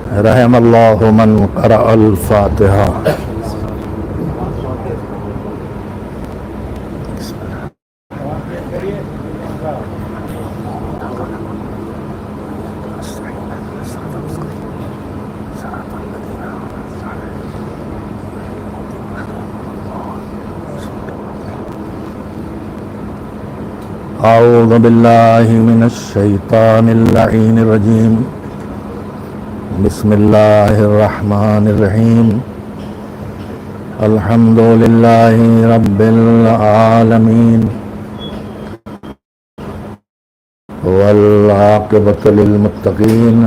رحم اللہ من قرأ الفاتحہ. اعوذ باللہ من الشیطان اللعین الرجیم. بسم اللہ الرحمن الرحیم. الحمد للہ رب العالمین والعاقبۃ للمتقین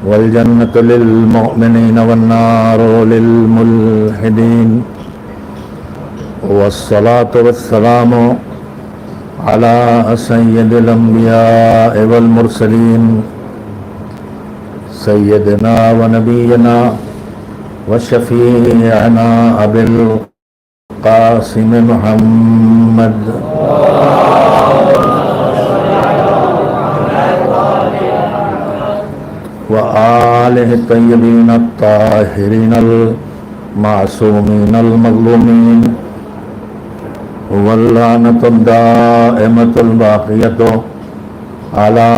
والجنۃ للمؤمنین والنار للملحدین والصلاة والسلام على سید الانبیاء والمرسلین سیدنا و نبینا و شفیعنا ابی القاسم محمد و آلہ الطیبین الطاہرین المعصومین المظلومین واللعنة الدائمة الباقية على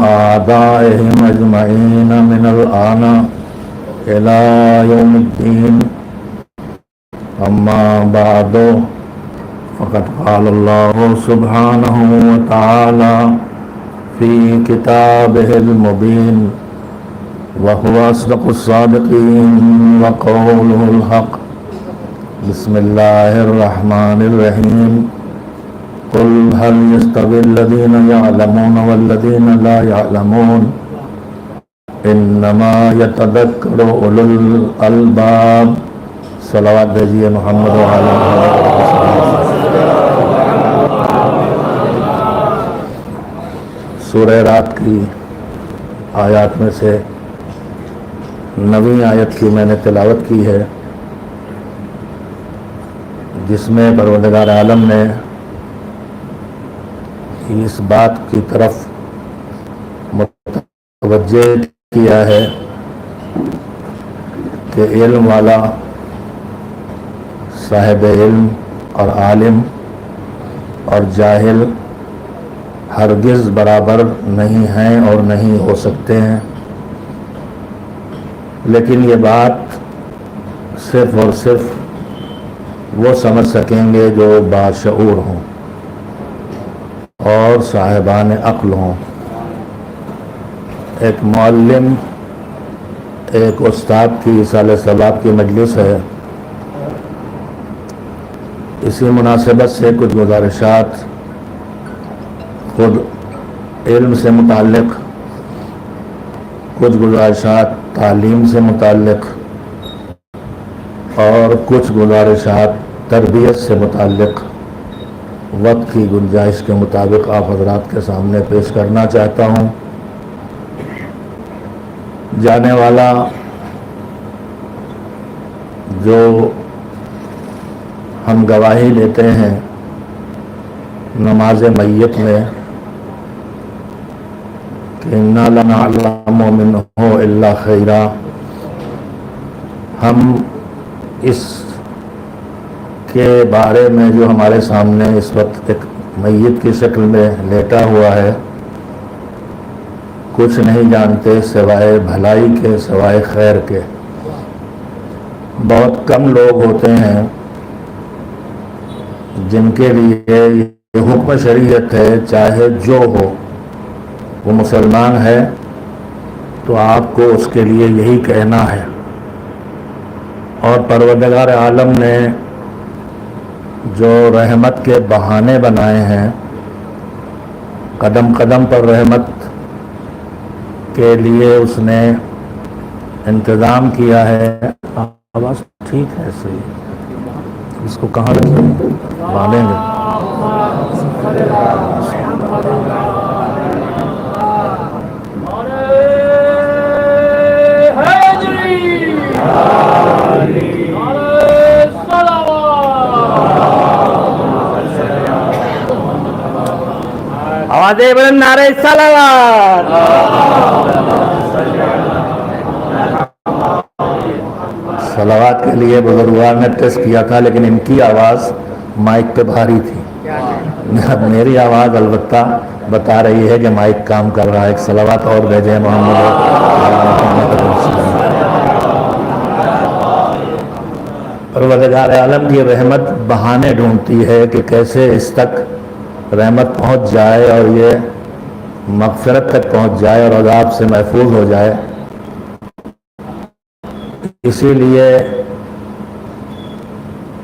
أعدائهم أجمعين من الآن إلى يوم الدين. أما بعد فقد قال الله سبحانه وتعالى في كتابه المبين وهو أصدق الصادقين وقوله الحق. بسم اللہ الرحمن الرحیم. قل هل يستوي الذين يعلمون والذين لا يعلمون انما يتذكر اولو الالباب. صلوات بھیجیے محمد وعلی سورہ رات کی آیات میں سے 9ویں آیت کی میں نے تلاوت کی ہے، جس میں پروردگار عالم نے اس بات کی طرف متوجہ کیا ہے کہ علم والا، صاحب علم اور عالم اور جاہل ہرگز برابر نہیں ہیں اور نہیں ہو سکتے ہیں، لیکن یہ بات صرف اور صرف وہ سمجھ سکیں گے جو باشعور ہوں اور صاحبان عقل ہوں. ایک معلم، ایک استاد کی سال ثواب کی مجلس ہے. اسی مناسبت سے کچھ گزارشات خود علم سے متعلق، کچھ گزارشات تعلیم سے متعلق اور کچھ گزارشات تربیت سے متعلق وقت کی گنجائش کے مطابق آپ حضرات کے سامنے پیش کرنا چاہتا ہوں. جانے والا جو ہم گواہی لیتے ہیں نماز میت میں کہ اِنَّا لَنَعْلَمُ مِنْهُ إِلَّا خَيْرًا، ہم اس کے بارے میں جو ہمارے سامنے اس وقت ایک میت کی شکل میں لیٹا ہوا ہے، کچھ نہیں جانتے سوائے بھلائی کے، سوائے خیر کے. بہت کم لوگ ہوتے ہیں جن کے لیے یہ حکم شریعت ہے، چاہے جو ہو، وہ مسلمان ہے تو آپ کو اس کے لیے یہی کہنا ہے. اور پروردگار عالم نے جو رحمت کے بہانے بنائے ہیں، قدم قدم پر رحمت کے لیے اس نے انتظام کیا ہے. آواز ٹھیک ہے؟ صحیح. اس کو کہاں رکھیں؟ باندھیں گے. آوازیں بلند، نعرہ صلوات. صلوات کے لیے بزرگوار نے ٹیسٹ کیا تھا، لیکن ان کی آواز مائک پہ بھاری تھی. اب میری آواز البتہ بتا رہی ہے کہ مائک کام کر رہا ہے. ایک صلوات اور بھیجیں محمد. پروردگار عالم کی رحمت بہانے ڈھونڈتی ہے کہ کیسے اس تک رحمت پہنچ جائے اور یہ مغفرت تک پہنچ جائے اور عذاب سے محفوظ ہو جائے. اسی لیے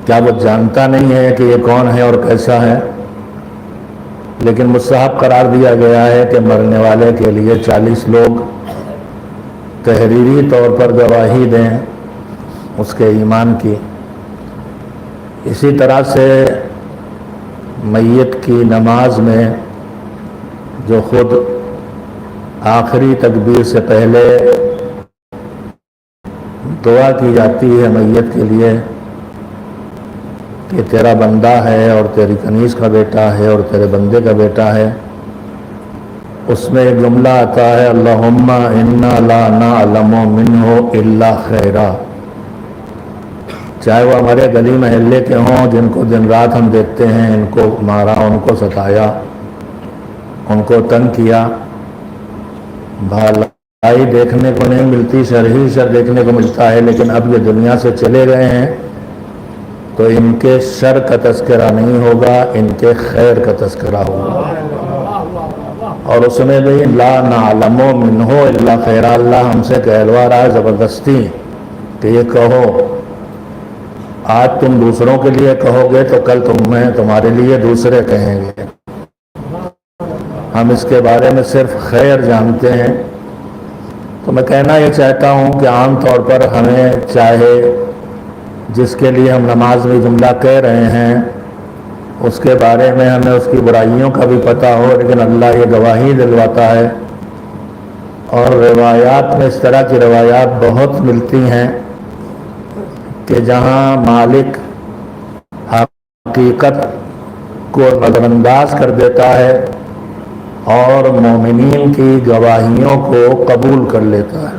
کیا وہ جانتا نہیں ہے کہ یہ کون ہے اور کیسا ہے؟ لیکن مستحب قرار دیا گیا ہے کہ مرنے والے کے لیے 40 لوگ تحریری طور پر گواہی دیں اس کے ایمان کی. اسی طرح سے میت کی نماز میں جو خود آخری تکبیر سے پہلے دعا کی جاتی ہے میت کے لیے کہ تیرا بندہ ہے اور تیری کنیز کا بیٹا ہے اور تیرے بندے کا بیٹا ہے، اس میں ایک جملہ آتا ہے اللہم انا لا نعلم منہ الا خیرا. چاہے وہ ہمارے گلی محلے کے ہوں جن کو دن رات ہم دیکھتے ہیں، ان کو مارا، ان کو ستایا، ان کو تنگ کیا، بھلائی دیکھنے کو نہیں ملتی، شر ہی شر دیکھنے کو ملتا ہے. لیکن اب یہ دنیا سے چلے گئے ہیں تو ان کے شر کا تذکرہ نہیں ہوگا، ان کے خیر کا تذکرہ ہوگا. اور اس میں بھی لا نعلم منہ الا خیرا، اللہ ہم سے کہلوا رہا ہے زبردستی کہ یہ کہو. آج تم دوسروں کے لیے کہو گے تو کل تمہارے لیے دوسرے کہیں گے. ہم اس کے بارے میں صرف خیر جانتے ہیں. تو میں کہنا یہ چاہتا ہوں کہ عام طور پر ہمیں چاہے جس کے لیے ہم نماز میں جملہ کہہ رہے ہیں اس کے بارے میں ہمیں اس کی برائیوں کا بھی پتہ ہو، لیکن اللہ یہ گواہی دلواتا ہے. اور روایات میں اس طرح کی روایات بہت ملتی ہیں کہ جہاں مالک حقیقت کو نظر انداز کر دیتا ہے اور مومنین کی گواہیوں کو قبول کر لیتا ہے.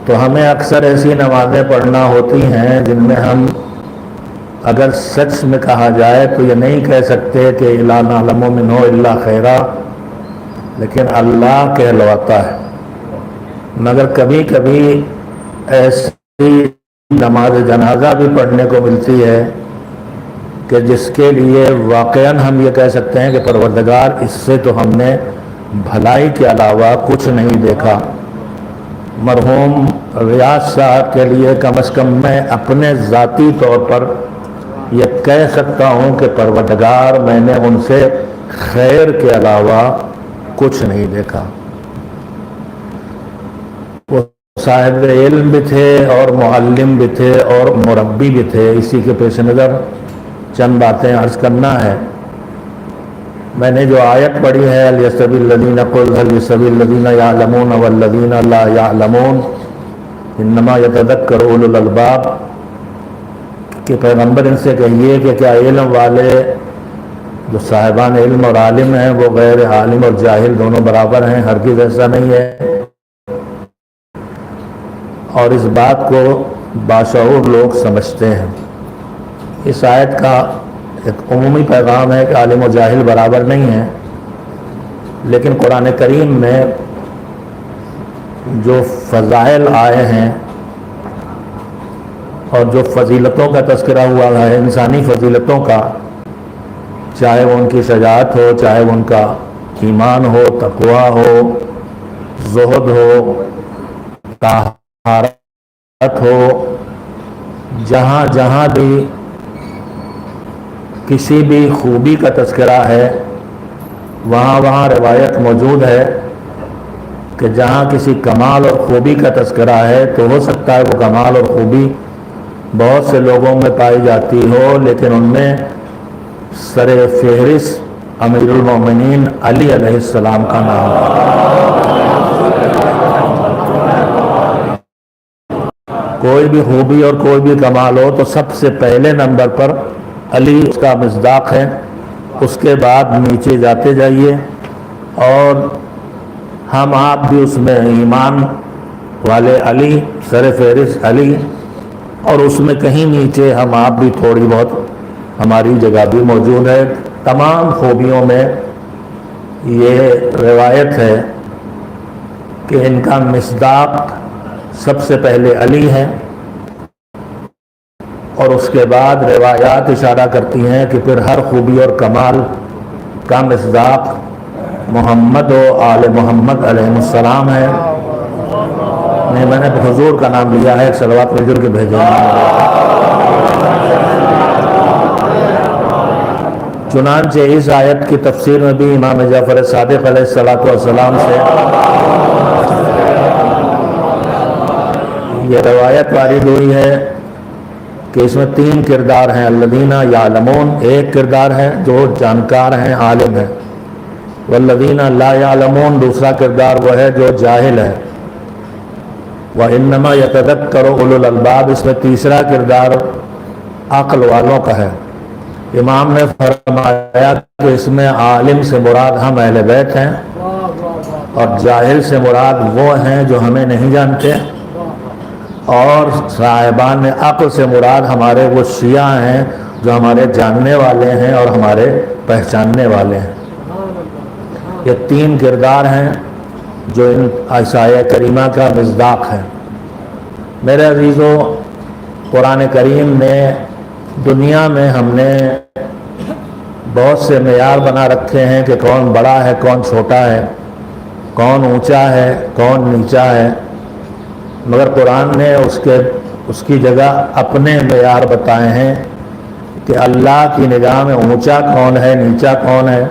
تو ہمیں اکثر ایسی نمازیں پڑھنا ہوتی ہیں جن میں ہم اگر سچ میں کہا جائے تو یہ نہیں کہہ سکتے کہ لا نعلم منہ الا خیرا، لیکن اللہ کہلواتا ہے. مگر کبھی کبھی ایسی نماز جنازہ بھی پڑھنے کو ملتی ہے کہ جس کے لیے واقعاً ہم یہ کہہ سکتے ہیں کہ پروردگار اس سے تو ہم نے بھلائی کے علاوہ کچھ نہیں دیکھا. مرحوم ریاض صاحب کے لیے کم از کم میں اپنے ذاتی طور پر یہ کہہ سکتا ہوں کہ پروردگار میں نے ان سے خیر کے علاوہ کچھ نہیں دیکھا. وہ صاحب علم بھی تھے اور معلم بھی تھے اور مربی بھی تھے. اسی کے پیش نظر چند باتیں عرض کرنا ہے. میں نے جو آیت پڑھی ہے هل يستوي الذين قل هل يستوي الذين يعلمون والذين لا يعلمون انما يتذكر اولو الالباب، کہ پیغمبر ان سے کہیے کہ کیا علم والے جو صاحبان علم اور عالم ہیں وہ غیر عالم اور جاہل دونوں برابر ہیں؟ ہرگز ایسا نہیں ہے. اور اس بات کو باشعور لوگ سمجھتے ہیں. اس آیت کا ایک عمومی پیغام ہے کہ عالم و جاہل برابر نہیں ہیں، لیکن قرآن کریم میں جو فضائل آئے ہیں اور جو فضیلتوں کا تذکرہ ہوا ہے، انسانی فضیلتوں کا، چاہے وہ ان کی شجاعت ہو، چاہے وہ ان کا ایمان ہو، تقویٰ ہو، زہد ہو، طہارت ہو، جہاں جہاں بھی کسی بھی خوبی کا تذکرہ ہے وہاں وہاں روایت موجود ہے کہ جہاں کسی کمال اور خوبی کا تذکرہ ہے تو ہو سکتا ہے وہ کمال اور خوبی بہت سے لوگوں میں پائی جاتی ہو، لیکن ان میں سر فہرست امیر المومنین علی علیہ السلام کا نام ہے. کوئی بھی خوبی اور کوئی بھی کمال ہو تو سب سے پہلے نمبر پر علی اس کا مصداق ہے. اس کے بعد نیچے جاتے جائیے اور ہم آپ بھی اس میں ایمان والے علی، سر فہرست علی، اور اس میں کہیں نیچے ہم آپ بھی تھوڑی بہت ہماری جگہ بھی موجود ہے۔ تمام خوبیوں میں یہ روایت ہے کہ ان کا مصداق سب سے پہلے علی ہے، اور اس کے بعد روایات اشارہ کرتی ہیں کہ پھر ہر خوبی اور کمال کا مصداق محمد و آل محمد علیہ السلام ہے۔ نہیں، میں نے حضور کا نام لیا ہے، ایک صلوات مل جل کے بھیجے۔ چنانچہ اس آیت کی تفسیر میں بھی امام جعفر صادق علیہ السلام سے یہ روایت وارد ہوئی ہے کہ اس میں 3 کردار ہیں۔ الذین یعلمون ایک کردار ہے جو جانکار ہیں، عالم ہے۔ والذین لا یعلمون دوسرا کردار وہ ہے جو جاہل ہے۔ وَإِنَّمَا يَتَذَكَّرُ أُولُو الْأَلْبَابِ اس میں تیسرا کردار عقل والوں کا ہے۔ امام نے فرمایا کہ اس میں عالم سے مراد ہم اہل بیت ہیں، اور جاہل سے مراد وہ ہیں جو ہمیں نہیں جانتے، اور صاحبان عقل سے مراد ہمارے وہ شیعہ ہیں جو ہمارے جاننے والے ہیں اور ہمارے پہچاننے والے ہیں۔ یہ 3 کردار ہیں جو ان آیہ کریمہ کا مصداق ہے۔ میرے عزیزو، قرآن کریم نے دنیا میں ہم نے بہت سے معیار بنا رکھے ہیں کہ کون بڑا ہے، کون چھوٹا ہے، کون اونچا ہے، کون نیچا ہے، مگر قرآن نے اس کی جگہ اپنے معیار بتائے ہیں کہ اللہ کی نگاہ میں اونچا کون ہے، نیچا کون ہے،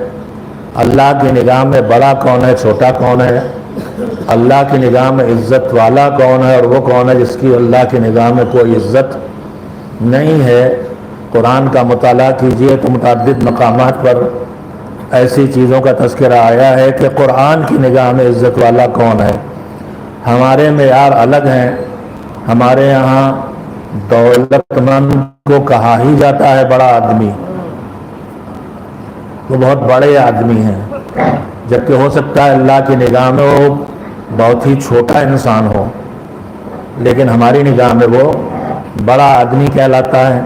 اللہ کی نگاہ میں بڑا کون ہے، چھوٹا کون ہے، اللہ کی نگاہ میں عزت والا کون ہے، اور وہ کون ہے جس کی اللہ کی نگاہ میں کوئی عزت نہیں ہے۔ قرآن کا مطالعہ کیجئے تو متعدد مقامات پر ایسی چیزوں کا تذکرہ آیا ہے کہ قرآن کی نگاہ میں عزت والا کون ہے۔ ہمارے معیار الگ ہیں۔ ہمارے یہاں دولت مند کو کہا ہی جاتا ہے بڑا آدمی، وہ بہت بڑے آدمی ہیں، جبکہ ہو سکتا ہے اللہ کی نگاہ میں وہ بہت ہی چھوٹا انسان ہو، لیکن ہماری نگاہ میں وہ بڑا آدمی کہلاتا ہے۔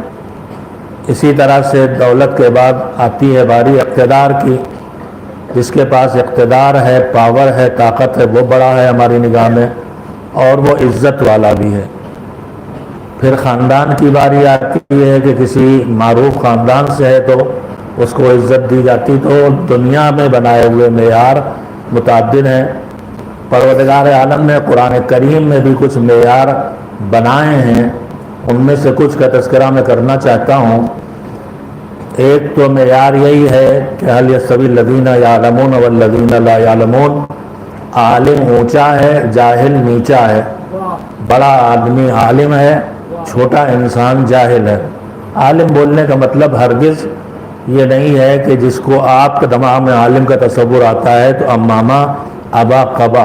اسی طرح سے دولت کے بعد آتی ہے باری اقتدار کی۔ جس کے پاس اقتدار ہے، پاور ہے، طاقت ہے، وہ بڑا ہے ہماری نگاہ میں، اور وہ عزت والا بھی ہے۔ پھر خاندان کی باری آتی ہے کہ کسی معروف خاندان سے ہے تو اس کو عزت دی جاتی۔ تو دنیا میں بنائے ہوئے معیار متعدد ہیں۔ پروردگار عالم نے قرآن کریم میں بھی کچھ معیار بنائے ہیں، ان میں سے کچھ کا تذکرہ میں کرنا چاہتا ہوں۔ ایک تو معیار یہی ہے کہ هل يستوي الذين يعلمون والذين لا يعلمون، عالم اونچا ہے، جاہل نیچا ہے، بڑا آدمی عالم ہے، چھوٹا انسان جاہل ہے۔ عالم بولنے کا مطلب ہرگز یہ نہیں ہے کہ جس کو آپ کے دماغ میں عالم کا تصور آتا ہے تو امامہ ابا قبا،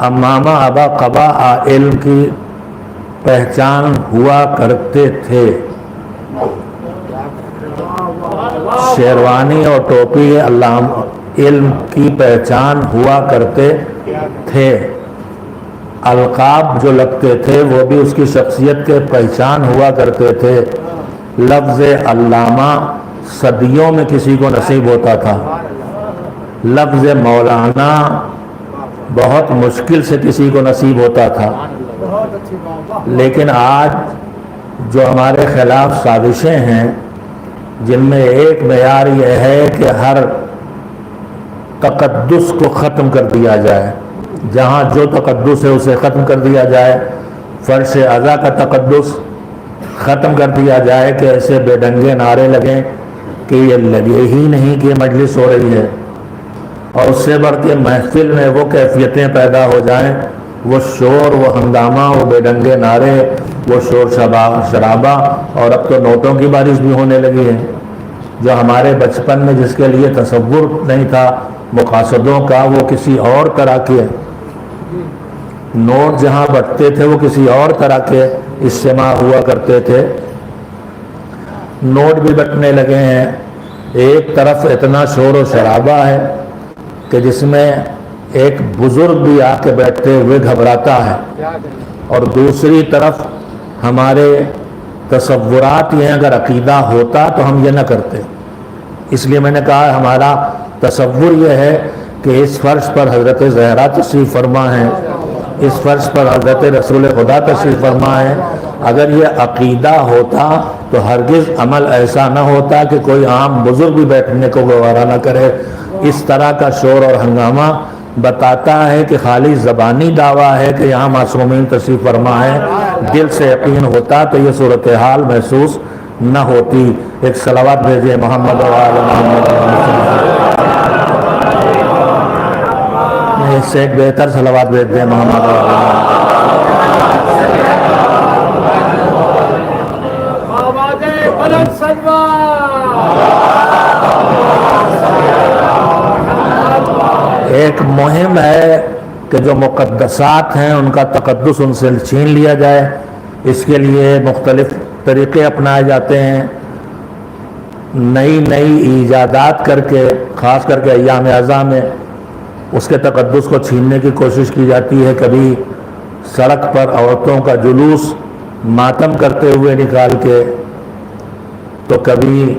امامہ ابا قبا علم کی پہچان ہوا کرتے تھے۔ شیروانی اور ٹوپی علم کی پہچان ہوا کرتے تھے۔ القاب جو لگتے تھے وہ بھی اس کی شخصیت کے پہچان ہوا کرتے تھے۔ لفظ علامہ صدیوں میں کسی کو نصیب ہوتا تھا، لفظ مولانا بہت مشکل سے کسی کو نصیب ہوتا تھا، لیکن آج جو ہمارے خلاف سازشیں ہیں، جن میں ایک معیار یہ ہے کہ ہر تقدس کو ختم کر دیا جائے، جہاں جو تقدس ہے اسے ختم کر دیا جائے، فرش اعضا کا تقدس ختم کر دیا جائے کہ ایسے بے ڈنگے نعرے لگیں کہ یہ لگے ہی نہیں کہ مجلس ہو رہی ہے، اور اس سے بڑھ کے محفل میں وہ کیفیتیں پیدا ہو جائیں، وہ شور، وہ ہنگامہ، وہ بے ڈنگے نعرے، وہ شور شرابہ، اور اب تو نوٹوں کی بارش بھی ہونے لگی ہے، جو ہمارے بچپن میں جس کے لیے تصور نہیں تھا مقاصدوں کا، وہ کسی اور طرح کے نوٹ جہاں بٹتے تھے وہ کسی اور طرح کے اجتماع ہوا کرتے تھے۔ نوٹ بھی بٹنے لگے ہیں، ایک طرف اتنا شور و شرابہ ہے کہ جس میں ایک بزرگ بھی آ کے بیٹھتے ہوئے گھبراتا ہے، اور دوسری طرف ہمارے تصورات یہ اگر عقیدہ ہوتا تو ہم یہ نہ کرتے. اس لیے میں نے کہا ہمارا تصور یہ ہے کہ اس فرش پر حضرت زہرا تشریف فرما ہے، اس فرش پر حضرت رسول خدا تشریف فرما ہے. اگر یہ عقیدہ ہوتا تو ہرگز عمل ایسا نہ ہوتا کہ کوئی عام بزرگ بھی بیٹھنے کو گوارا نہ کرے. اس طرح کا شور اور ہنگامہ بتاتا ہے کہ خالی زبانی دعویٰ ہے کہ یہاں معصومین تشریف فرما ہے، دل سے یقین ہوتا تو یہ صورتحال محسوس نہ ہوتی. ایک صلوات بھیجیے محمد و آل محمد. اس سے ایک بہتر صلوات بھیج دیں محمد و آل محمد. ایک مہم ہے کہ جو مقدسات ہیں ان کا تقدس ان سے چھین لیا جائے. اس کے لیے مختلف طریقے اپنائے جاتے ہیں، نئی نئی ایجادات کر کے، خاص کر کے ایام اعزاں میں اس کے تقدس کو چھیننے کی کوشش کی جاتی ہے. کبھی سڑک پر عورتوں کا جلوس ماتم کرتے ہوئے نکال کے، تو کبھی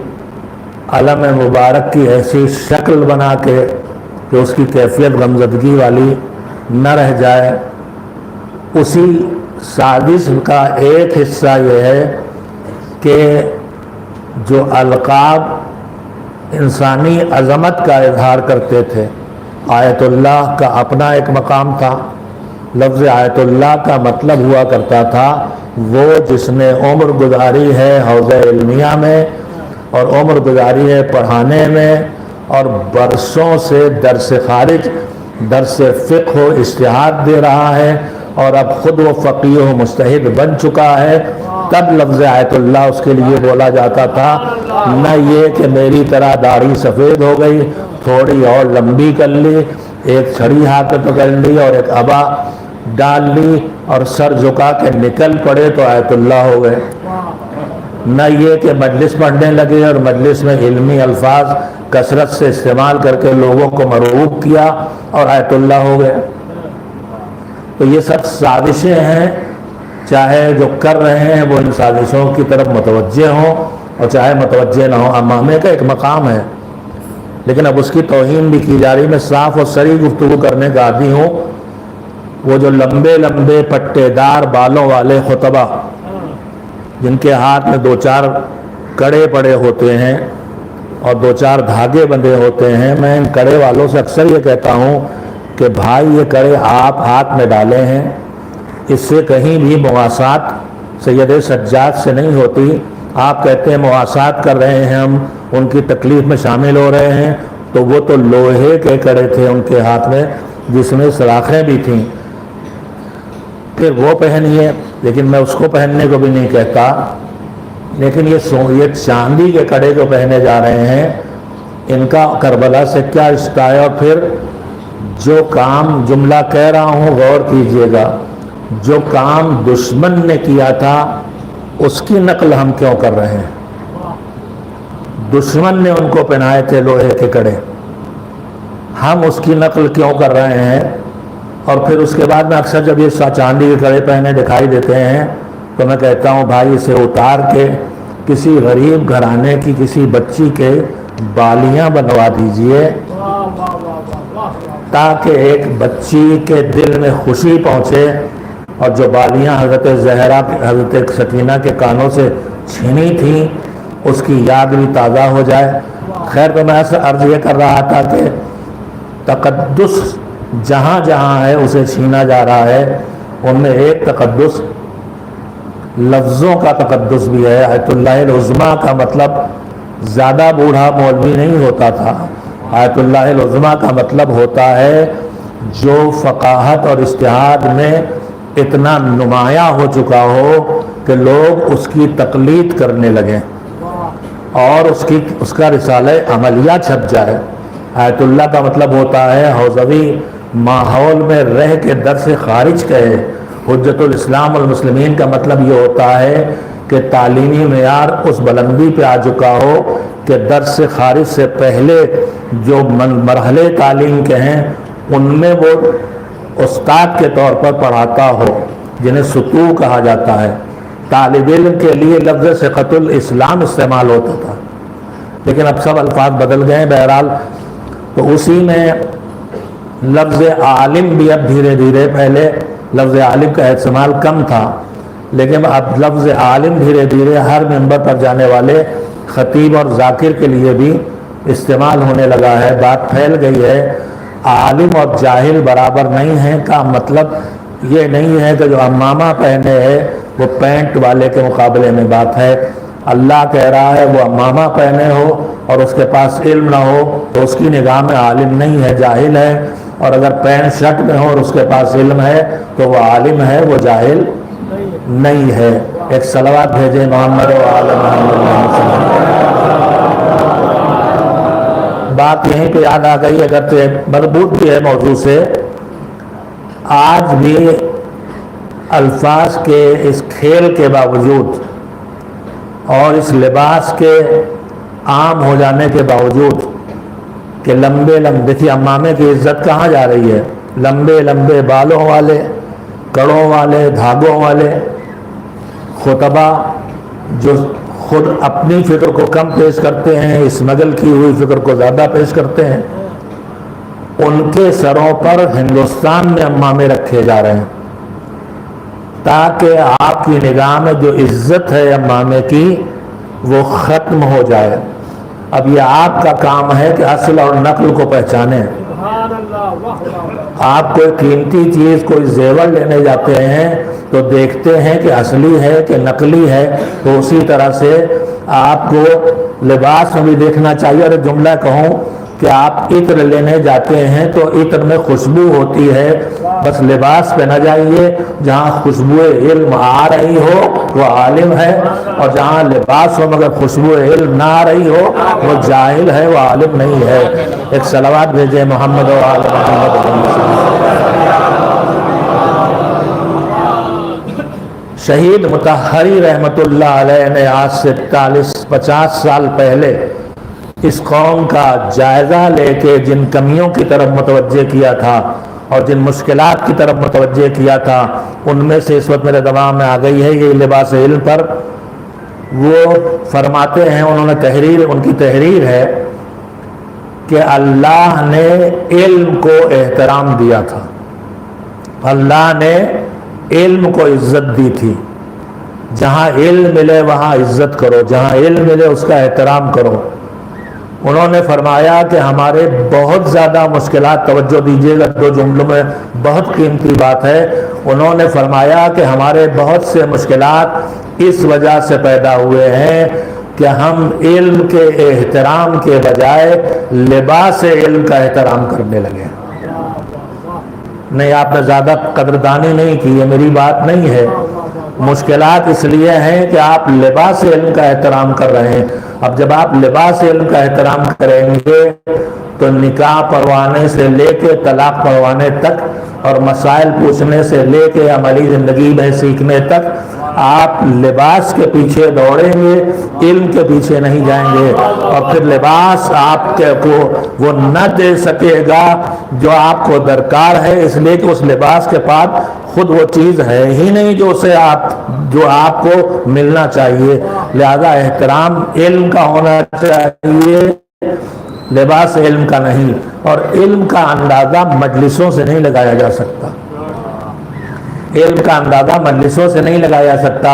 علم مبارک کی ایسی شکل بنا کے کہ اس کی کیفیت غمزدگی والی نہ رہ جائے. اسی سازش کا ایک حصہ یہ ہے کہ جو القاب انسانی عظمت کا اظہار کرتے تھے، آیت اللہ کا اپنا ایک مقام تھا. لفظ آیت اللہ کا مطلب ہوا کرتا تھا وہ جس نے عمر گزاری ہے حوض علمیہ میں، اور عمر گزاری ہے پڑھانے میں، اور برسوں سے درس خارج، درس فقہ و اجتہاد دے رہا ہے، اور اب خود وہ فقیہ و مجتہد بن چکا ہے. تب لفظ آیت اللہ اس کے لیے بولا جاتا تھا، نہ یہ کہ میری طرح داڑھی سفید ہو گئی، تھوڑی اور لمبی کر لی، ایک چھڑی ہاتھ میں پکڑ لی اور ایک عبا ڈال لی اور سر جھکا کے نکل پڑے تو آیت اللہ ہو گئے. نہ یہ کہ مجلس پڑھنے لگے اور مجلس میں علمی الفاظ کثرت سے استعمال کر کے لوگوں کو مرغوب کیا اور آیت اللہ ہو گئے. تو یہ سب سازشیں ہیں، چاہے جو کر رہے ہیں وہ ان سازشوں کی طرف متوجہ ہوں اور چاہے متوجہ نہ ہوں. امامے کا ایک مقام ہے، لیکن اب اس کی توہین بھی کی جا رہی. میں صاف اور صریح گفتگو کرنے کا عادی ہوں. وہ جو لمبے لمبے پٹے دار بالوں والے خطبہ جن کے ہاتھ میں دو چار کڑے پڑے ہوتے ہیں اور دو چار دھاگے بندھے ہوتے ہیں، میں ان کڑے والوں سے اکثر یہ کہتا ہوں کہ بھائی یہ کڑے آپ ہاتھ میں ڈالے ہیں، اس سے کہیں بھی مواسات سید سجاد سے نہیں ہوتی. آپ کہتے ہیں مواسات کر رہے ہیں، ہم ان کی تکلیف میں شامل ہو رہے ہیں، تو وہ تو لوہے کے کڑے تھے ان کے ہاتھ میں جس میں سلاخیں بھی تھیں. پھر وہ پہنیے، لیکن میں اس کو پہننے کو بھی نہیں کہتا. لیکن یہ چاندی کے کڑے جو پہنے جا رہے ہیں ان کا کربلا سے کیا رشتہ ہے؟ اور پھر جو کام، جملہ کہہ رہا ہوں غور کیجئے گا، جو کام دشمن نے کیا تھا اس کی نقل ہم کیوں کر رہے ہیں؟ دشمن نے ان کو پہنائے تھے لوہے کے کڑے، ہم اس کی نقل کیوں کر رہے ہیں؟ اور پھر اس کے بعد میں اکثر جب یہ چاندی کے کڑے پہنے دکھائی دیتے ہیں تو میں کہتا ہوں بھائی اسے اتار کے کسی غریب گھرانے کی کسی بچی کے بالیاں بنوا دیجئے تاکہ ایک بچی کے دل میں خوشی پہنچے، اور جو بالیاں حضرت زہرا، حضرت سکینہ کے کانوں سے چھینی تھیں اس کی یاد بھی تازہ ہو جائے. خیر، تو میں ایسا عرض یہ کر رہا تھا کہ تقدس جہاں جہاں ہے اسے چھینا جا رہا ہے. ان میں ایک تقدس لفظوں کا تقدس بھی ہے. آیت اللہ العظمیٰ کا مطلب زیادہ بوڑھا مولوی نہیں ہوتا تھا. آیت اللہ العظمیٰ کا مطلب ہوتا ہے جو فقاہت اور اجتہاد میں اتنا نمایاں ہو چکا ہو کہ لوگ اس کی تقلید کرنے لگیں اور اس کا رسالہ عملیہ چھپ جائے. آیت اللہ کا مطلب ہوتا ہے حوزوی ماحول میں رہ کے درس خارج کہے. حجت الاسلام والمسلمین کا مطلب یہ ہوتا ہے کہ تعلیمی معیار اس بلندی پہ آ چکا ہو کہ درس خارج سے پہلے جو مرحلے تعلیم کے ہیں ان میں وہ استاد کے طور پر پڑھاتا ہو، جنہیں سطوح کہا جاتا ہے۔ طالب علم کے لیے لفظ ثقۃ الاسلام استعمال ہوتا تھا، لیکن اب سب الفاظ بدل گئے ہیں۔ بہرحال تو اسی میں لفظ عالم بھی اب دھیرے دھیرے، پہلے لفظ عالم کا استعمال کم تھا، لیکن اب لفظ عالم دھیرے دھیرے ہر منبر پر جانے والے خطیب اور ذاکر کے لیے بھی استعمال ہونے لگا ہے۔ بات پھیل گئی ہے۔ عالم اور جاہل برابر نہیں ہیں کا مطلب یہ نہیں ہے کہ جو عمامہ پہنے ہے وہ پینٹ والے کے مقابلے میں بات ہے۔ اللہ کہہ رہا ہے وہ عمامہ پہنے ہو اور اس کے پاس علم نہ ہو تو اس کی نگاہ میں عالم نہیں ہے، جاہل ہے، اور اگر پینٹ شرٹ میں ہو اور اس کے پاس علم ہے تو وہ عالم ہے، وہ جاہل نہیں ہے۔ ایک صلوات بھیجے محمد و آل محمد۔ بات یہیں پہ یاد آ گئی، اگر تو مربوط بھی ہے موضوع سے۔ آج بھی الفاظ کے اس کھیل کے باوجود اور اس لباس کے عام ہو جانے کے باوجود کہ لمبے دیکھیے عمامے کی عزت کہاں جا رہی ہے؟ لمبے لمبے بالوں والے، کڑوں والے، دھاگوں والے خطبہ جو خود اپنی فکر کو کم پیش کرتے ہیں، اسمگل کی ہوئی فکر کو زیادہ پیش کرتے ہیں، ان کے سروں پر ہندوستان میں عمامے رکھے جا رہے ہیں تاکہ آپ کی نگاہ میں جو عزت ہے عمامے کی وہ ختم ہو جائے۔ اب یہ آپ کا کام ہے کہ اصل اور نقل کو پہچانیں۔ آپ کوئی قیمتی چیز، کوئی زیور لینے جاتے ہیں تو دیکھتے ہیں کہ اصلی ہے کہ نقلی ہے، تو اسی طرح سے آپ کو لباس میں بھی دیکھنا چاہیے۔ اور ایک جملہ کہوں کہ آپ عطر لینے جاتے ہیں تو عطر میں خوشبو ہوتی ہے، بس لباس پہ نہ جائیے۔ جہاں خوشبو علم آ رہی ہو وہ عالم ہے، اور جہاں لباس ہو مگر خوشبو علم نہ آ رہی ہو وہ جاہل ہے، وہ عالم نہیں ہے۔ ایک صلوات بھیجے محمد و آل محمد۔ شہید مطہری رحمۃ اللہ علیہ نے آج سے 40-50 سال پہلے اس قوم کا جائزہ لے کے جن کمیوں کی طرف متوجہ کیا تھا اور جن مشکلات کی طرف متوجہ کیا تھا، ان میں سے اس وقت میرے دماغ میں آ گئی ہے یہ لباس علم پر۔ وہ فرماتے ہیں، انہوں نے ان کی تحریر ہے کہ اللہ نے علم کو احترام دیا تھا، اللہ نے علم کو عزت دی تھی۔ جہاں علم ملے وہاں عزت کرو، جہاں علم ملے اس کا احترام کرو۔ انہوں نے فرمایا کہ ہمارے بہت زیادہ مشکلات، توجہ دیجیے گا 2 جملوں میں بہت قیمتی بات ہے۔ انہوں نے فرمایا کہ ہمارے بہت سے مشکلات اس وجہ سے پیدا ہوئے ہیں کہ ہم علم کے احترام کے بجائے لباس علم کا احترام کرنے لگے۔ نہیں، آپ نے زیادہ قدردانی نہیں کی، یہ میری بات نہیں ہے۔ مشکلات اس لیے ہیں کہ آپ لباس علم کا احترام کر رہے ہیں۔ اب جب آپ لباس علم کا احترام کریں گے تو نکاح پڑھوانے سے لے کے طلاق پڑھوانے تک اور مسائل پوچھنے سے لے کے عملی زندگی میں سیکھنے تک آپ لباس کے پیچھے دوڑیں گے، علم کے پیچھے نہیں جائیں گے، اور پھر لباس آپ کو وہ نہ دے سکے گا جو آپ کو درکار ہے، اس لیے کہ اس لباس کے پاس خود وہ چیز ہے ہی نہیں جو آپ کو ملنا چاہیے۔ لہذا احترام علم کا ہونا چاہیے، لباس علم کا نہیں۔ اور علم کا اندازہ مجلسوں سے نہیں لگایا جا سکتا، علم کا اندازہ مجلسوں سے نہیں لگایا جا سکتا،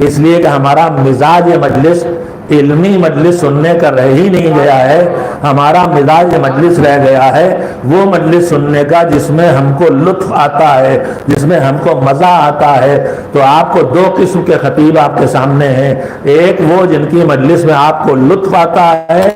اس لیے کہ ہمارا مزاج مجلس علمی مجلس سننے کا رہ ہی نہیں گیا ہے۔ ہمارا مزاج مجلس رہ گیا ہے وہ مجلس سننے کا جس میں ہم کو لطف آتا ہے، جس میں ہم کو مزہ آتا ہے۔ تو آپ کو 2 قسم کے خطیب آپ کے سامنے ہیں، ایک وہ جن کی مجلس میں آپ کو لطف آتا ہے،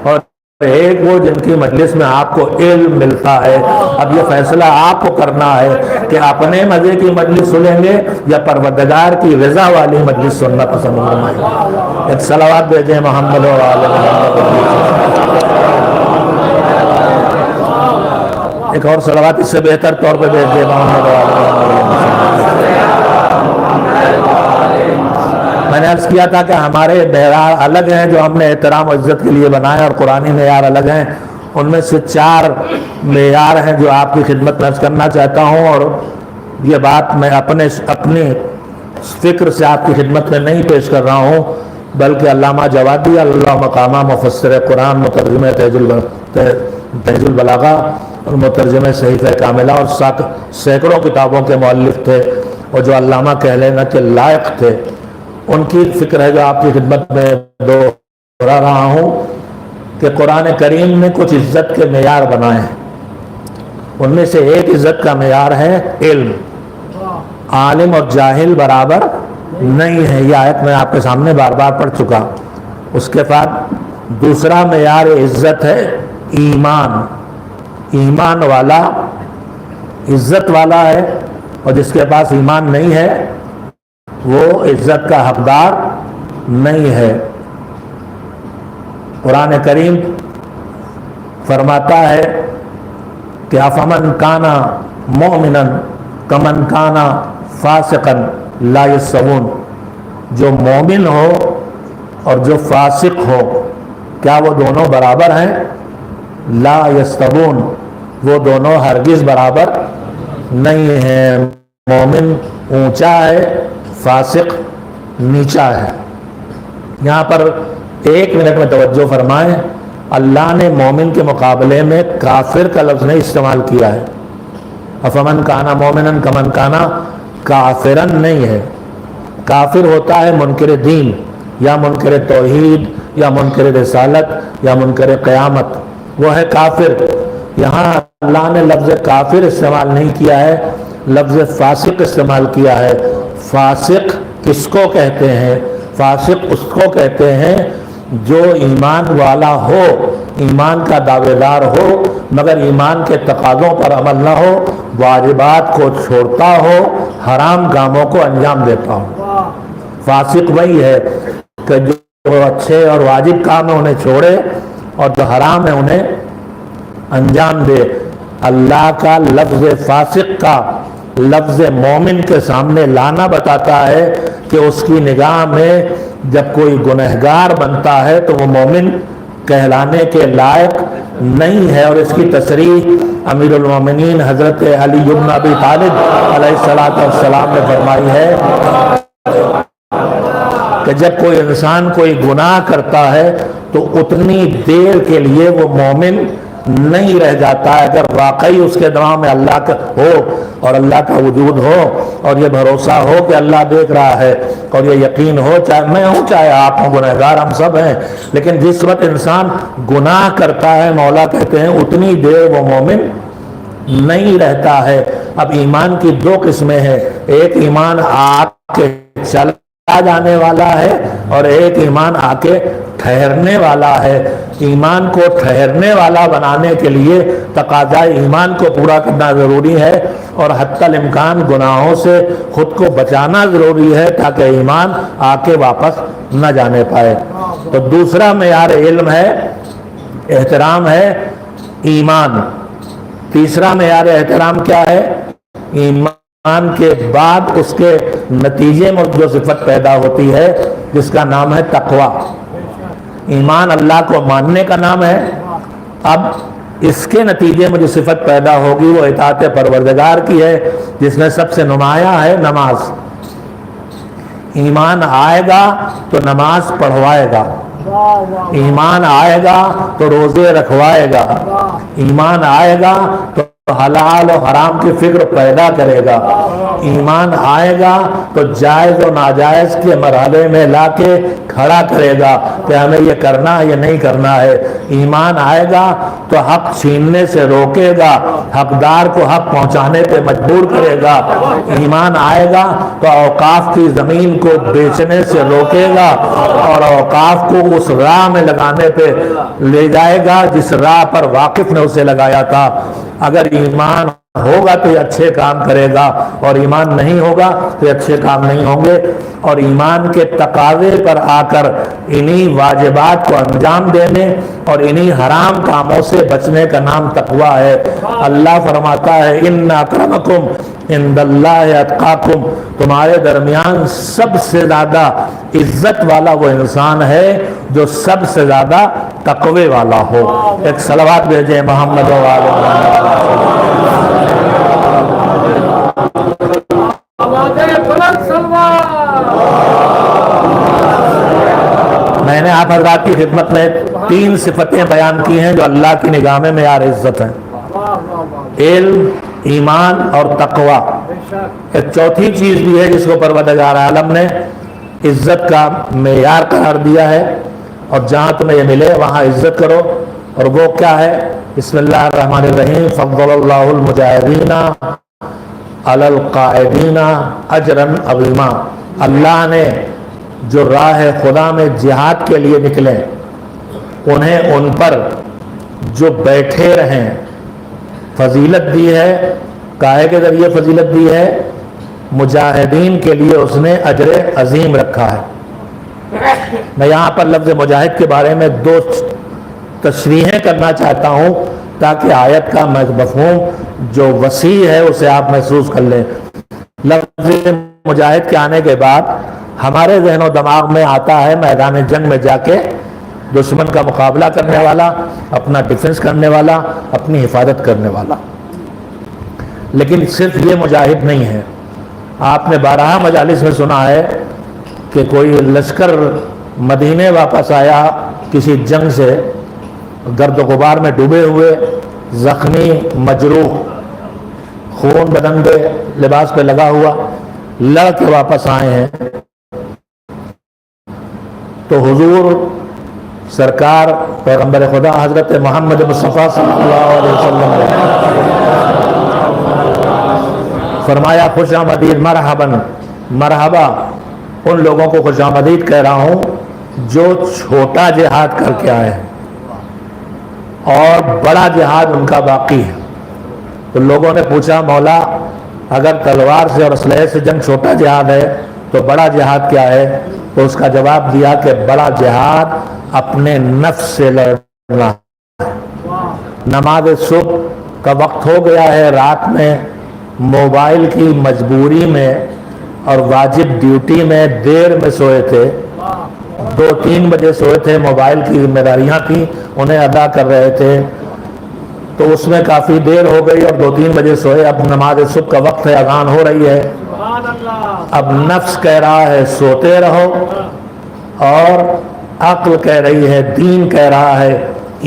اور ایک وہ جن کی مجلس میں آپ کو علم ملتا ہے۔ اب یہ فیصلہ آپ کو کرنا ہے کہ اپنے مزے کی مجلس سنیں گے یا پروردگار کی رضا والی مجلس سننا پسند فرمائیں گے۔ ایک صلوات بھیجیں محمد و آل محمد۔ ایک اور صلوات اس سے بہتر طور پہ بھیج دیں محمد و آل محمد۔ میں نے عرض کیا تھا کہ ہمارے معیار الگ ہیں جو ہم نے احترام و عزت کے لیے بنائے، اور قرآنی معیار الگ ہیں، ان میں سے 4 معیار ہیں جو آپ کی خدمت میں عرض کرنا چاہتا ہوں، اور یہ بات میں اپنے فکر سے آپ کی خدمت میں نہیں پیش کر رہا ہوں، بلکہ علامہ جوادی اللہ مقامہ مفسر قرآن، مترجم تہذیب البلاغہ اور مترجم صحیفہ کاملہ اور سینکڑوں کتابوں کے مؤلف تھے، اور جو علامہ کہہ لینا کے لائق تھے، ان کی فکر ہے جو آپ کی خدمت میں دوہرا رہا ہوں کہ قرآن کریم نے کچھ عزت کے معیار بنائے ہیں۔ ان میں سے ایک عزت کا معیار ہے علم۔ عالم اور جاہل برابر نہیں ہے، یہ آیت میں آپ کے سامنے بار بار پڑھ چکا۔ اس کے بعد دوسرا معیار عزت ہے ایمان۔ ایمان والا عزت والا ہے، اور جس کے پاس ایمان نہیں ہے وہ عزت کا حقدار نہیں ہے۔ قرآن کریم فرماتا ہے کہ افمن کانا مومنا کمن کانا فاسقا لا یستوون، جو مومن ہو اور جو فاسق ہو کیا وہ دونوں برابر ہیں؟ لا یستوون، وہ دونوں ہرگز برابر نہیں ہیں۔ مومن اونچا ہے، فاسق نیچا ہے۔ یہاں پر 1 منٹ میں توجہ فرمائیں، اللہ نے مومن کے مقابلے میں کافر کا لفظ نہیں استعمال کیا ہے۔ افمن کانا مومنن کمن کانا، کافرن نہیں ہے۔ کافر ہوتا ہے منکر دین یا منکر توحید یا منکر رسالت یا منکر قیامت، وہ ہے کافر۔ یہاں اللہ نے لفظ کافر استعمال نہیں کیا ہے، لفظ فاسق استعمال کیا ہے۔ فاسق کس کو کہتے ہیں؟ فاسق اس کو کہتے ہیں جو ایمان والا ہو، ایمان کا دعوے دار ہو، مگر ایمان کے تقاضوں پر عمل نہ ہو، واجبات کو چھوڑتا ہو، حرام کاموں کو انجام دیتا ہو۔ فاسق وہی ہے کہ جو اچھے اور واجب کام ہے انہیں چھوڑے اور جو حرام ہے انہیں انجام دے۔ اللہ کا لفظ فاسق کا لفظ مومن کے سامنے لانا بتاتا ہے کہ اس کی نگاہ میں جب کوئی گنہگار بنتا ہے تو وہ مومن کہلانے کے لائق نہیں ہے، اور اس کی تصریح امیر المومنین حضرت علی بن ابی طالب علیہ السلام نے فرمائی ہے کہ جب کوئی انسان کوئی گناہ کرتا ہے تو اتنی دیر کے لیے وہ مومن نہیں رہ جاتا ہے۔ اگر واقعی اس کے دماغ میں اللہ کا ہو اور اللہ کا وجود ہو اور یہ بھروسہ ہو کہ اللہ دیکھ رہا ہے، اور یہ یقین ہو، چاہے میں ہوں چاہے آپ ہوں، گنہگار ہم سب ہیں، لیکن جس وقت انسان گناہ کرتا ہے مولا کہتے ہیں اتنی دیر وہ مومن نہیں رہتا ہے۔ اب ایمان کی 2 قسمیں ہیں، ایک ایمان آ کے چلا جانے والا ہے اور ایک ایمان آ کے ٹھہرنے والا ہے۔ ایمان کو ٹھہرنے والا بنانے کے لیے تقاضا ایمان کو پورا کرنا ضروری ہے، اور حتی الامکان گناہوں سے خود کو بچانا ضروری ہے تاکہ ایمان آ کے واپس نہ جانے پائے۔ تو دوسرا معیار علم ہے، احترام ہے ایمان۔ تیسرا معیار احترام کیا ہے؟ ایمان کے بعد اس کے نتیجے میں جو صفت پیدا ہوتی ہے جس کا نام ہے تقویٰ۔ ایمان اللہ کو ماننے کا نام ہے، اب اس کے نتیجے میں جو صفت پیدا ہوگی وہ اطاعت پروردگار کی ہے، جس میں سب سے نمایاں ہے نماز۔ ایمان آئے گا تو نماز پڑھوائے گا، ایمان آئے گا تو روزے رکھوائے گا، ایمان آئے گا تو حلال و حرام کی فکر پیدا کرے گا، ایمان آئے گا تو جائز و ناجائز کے مرحلے میں لا کے کھڑا کرے گا کہ ہمیں یہ کرنا ہے یہ نہیں کرنا ہے، ایمان آئے گا تو حق چھیننے سے روکے گا، حقدار کو حق پہنچانے پہ مجبور کرے گا، ایمان آئے گا تو اوقاف کی زمین کو بیچنے سے روکے گا اور اوقاف کو اس راہ میں لگانے پہ لے جائے گا جس راہ پر واقف نے اسے لگایا تھا۔ اگر ایمان ہوگا تو یہ اچھے کام کرے گا، اور ایمان نہیں ہوگا تو یہ اچھے کام نہیں ہوں گے۔ اور ایمان کے تقاضے پر آ کر انہی واجبات کو انجام دینے اور انہی حرام کاموں سے بچنے کا نام تقویٰ ہے۔ اللہ فرماتا ہے ان اکرمکم عند اللہ اتقاکم، تمہارے درمیان سب سے زیادہ عزت والا وہ انسان ہے جو سب سے زیادہ تقوی والا ہو۔ ایک صلوات بھیجیں محمد و آل میں نے آپ حضرات کی خدمت میں 3 صفتیں بیان کی ہیں جو اللہ کی نگاہ میں معیار عزت ہیں، علم، ایمان اور تقوی۔ ایک چوتھی چیز بھی ہے جس کو پروردگار عالم نے عزت کا معیار قرار دیا ہے، اور جہاں تمہیں یہ ملے وہاں عزت کرو، اور وہ کیا ہے؟ بسم اللہ الرحمن الرحیم، فضل اللہ المجاہدین علی القاعدین اجرا عظیما، اللہ نے جو راہ خدا میں جہاد کے لیے نکلے انہیں ان پر جو بیٹھے رہیں فضیلت دی ہے۔ کاہے کے ذریعے فضیلت دی ہے؟ مجاہدین کے لیے اس نے اجر عظیم رکھا ہے۔ میں یہاں پر لفظ مجاہد کے بارے میں 2 تشریحیں کرنا چاہتا ہوں تاکہ آیت کا مفہوم جو وسیع ہے اسے آپ محسوس کر لیں۔ لفظ مجاہد کے آنے کے بعد ہمارے ذہن و دماغ میں آتا ہے میدان جنگ میں جا کے دشمن کا مقابلہ کرنے والا، اپنا ڈیفنس کرنے والا، اپنی حفاظت کرنے والا، لیکن صرف یہ مجاہد نہیں ہے۔ آپ نے 12 مجالس میں سنا ہے کہ کوئی لشکر مدینے واپس آیا کسی جنگ سے، گرد و غبار میں ڈوبے ہوئے، زخمی، مجروح، خون بدن پہ، لباس پہ لگا ہوا، لڑ کے واپس آئے ہیں، تو حضور سرکار پیغمبر خدا حضرت محمد مصطفیٰ صلی اللہ علیہ وسلم نے فرمایا خوش آمدید، مرحباً، مرحبا ان لوگوں کو خوش آمدید کہہ رہا ہوں جو چھوٹا جہاد کر کے آئے ہیں اور بڑا جہاد ان کا باقی ہے۔ تو لوگوں نے پوچھا مولا اگر تلوار سے اور اسلحے سے جنگ چھوٹا جہاد ہے تو بڑا جہاد کیا ہے؟ تو اس کا جواب دیا کہ بڑا جہاد اپنے نفس سے لڑنا ہے۔ نماز صبح کا وقت ہو گیا ہے، رات میں موبائل کی مجبوری میں اور واجب ڈیوٹی میں دیر میں سوئے تھے، 2-3 بجے سوئے تھے، موبائل کی ذمہ داریاں تھیں انہیں ادا کر رہے تھے، تو اس میں کافی دیر ہو گئی اور 2-3 بجے سوئے۔ اب نماز صبح کا وقت ہے، اذان ہو رہی ہے، اب نفس کہہ رہا ہے سوتے رہو، اور عقل کہہ رہی ہے، دین کہہ رہا ہے،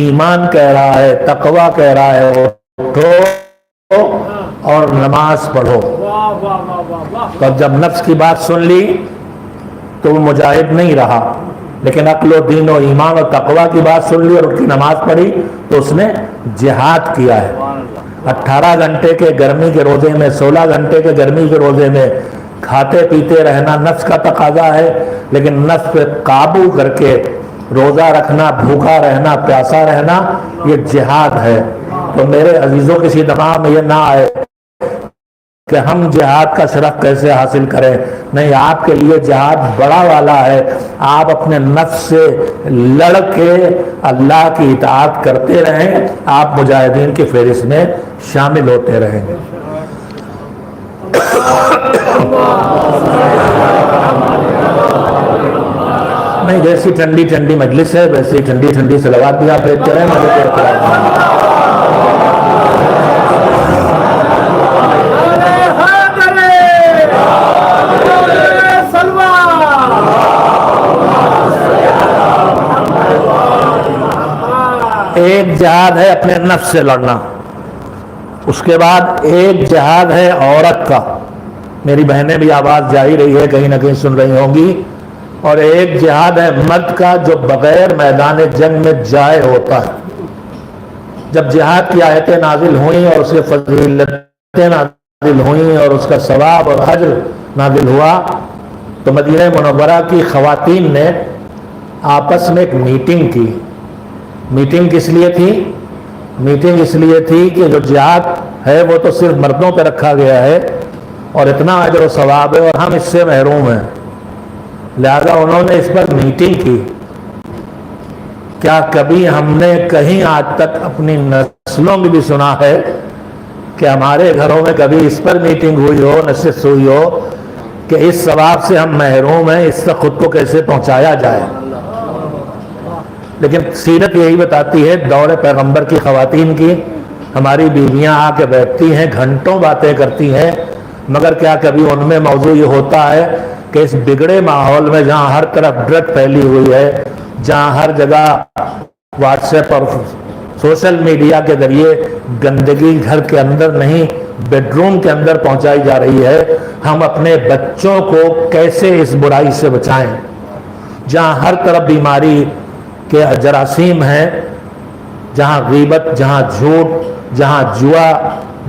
ایمان کہہ رہا ہے، تقوی کہہ رہا ہے اٹھو اور نماز پڑھو۔ تو جب نفس کی بات سن لی تو وہ مجاہد نہیں رہا، لیکن عقل و دین و ایمان و تقوی کی بات سن لی اور اس کی نماز پڑھی تو اس نے جہاد کیا ہے۔ 18 گھنٹے کے گرمی کے روزے میں، 16 گھنٹے کے گرمی کے روزے میں کھاتے پیتے رہنا نفس کا تقاضا ہے، لیکن نفس پہ قابو کر کے روزہ رکھنا، بھوکا رہنا، پیاسا رہنا، یہ جہاد ہے۔ تو میرے عزیزوں کسی دماغ میں یہ نہ آئے کہ ہم جہاد کا شرف کیسے حاصل کریں، نہیں، آپ کے لیے جہاد بڑا والا ہے۔ آپ اپنے نفس سے لڑ کے اللہ کی اطاعت کرتے رہیں، آپ مجاہدین کی فہرست میں شامل ہوتے رہیں گے۔ نہیں، جیسی ٹھنڈی ٹھنڈی مجلس ہے ویسی ٹھنڈی ٹھنڈی صلوات بھی آپ بھیجتے رہیں، مجھے کوئی اعتراض نہیں۔ ایک جہاد ہے اپنے نفس سے لڑنا، اس کے بعد ایک جہاد ہے عورت کا، میری بہنیں بھی آواز جا ہی رہی ہے، کہیں نہ کہیں سن رہی ہوں گی، اور ایک جہاد ہے مرد کا جو بغیر میدان جنگ میں جائے ہوتا ہے۔ جب جہاد کی آیتیں نازل ہوئیں اور اس کے فضیلتیں نازل ہوئیں اور اس کا ثواب اور اجر نازل ہوا تو مدینہ منورہ کی خواتین نے آپس میں ایک میٹنگ کی۔ میٹنگ کس لیے تھی؟ میٹنگ اس لیے تھی کہ جو جہاد ہے وہ تو صرف مردوں پہ رکھا گیا ہے اور اتنا اجر و ثواب ہے اور ہم اس سے محروم ہیں، لہذا انہوں نے اس پر میٹنگ کی۔ کیا کبھی ہم نے کہیں آج تک اپنی نسلوں میں بھی سنا ہے کہ ہمارے گھروں میں کبھی اس پر میٹنگ ہوئی ہو، نشست ہوئی ہو کہ اس ثواب سے ہم محروم ہیں، اس تک خود کو کیسے پہنچایا جائے۔ لیکن سیرت یہی بتاتی ہے دور پیغمبر کی خواتین کی، ہماری بیویاں آ کے بیٹھتی ہیں، گھنٹوں باتیں کرتی ہیں، مگر کیا کبھی ان میں موضوع یہ ہوتا ہے کہ اس بگڑے ماحول میں جہاں ہر طرف ڈرگ پھیلی ہوئی ہے، جہاں ہر جگہ واٹس ایپ اور سوشل میڈیا کے ذریعے گندگی گھر کے اندر نہیں بیڈ روم کے اندر پہنچائی جا رہی ہے، ہم اپنے بچوں کو کیسے اس برائی سے بچائیں؟ جہاں ہر طرف بیماری کے جراثیم ہیں، جہاں غیبت، جہاں جھوٹ، جہاں جوا،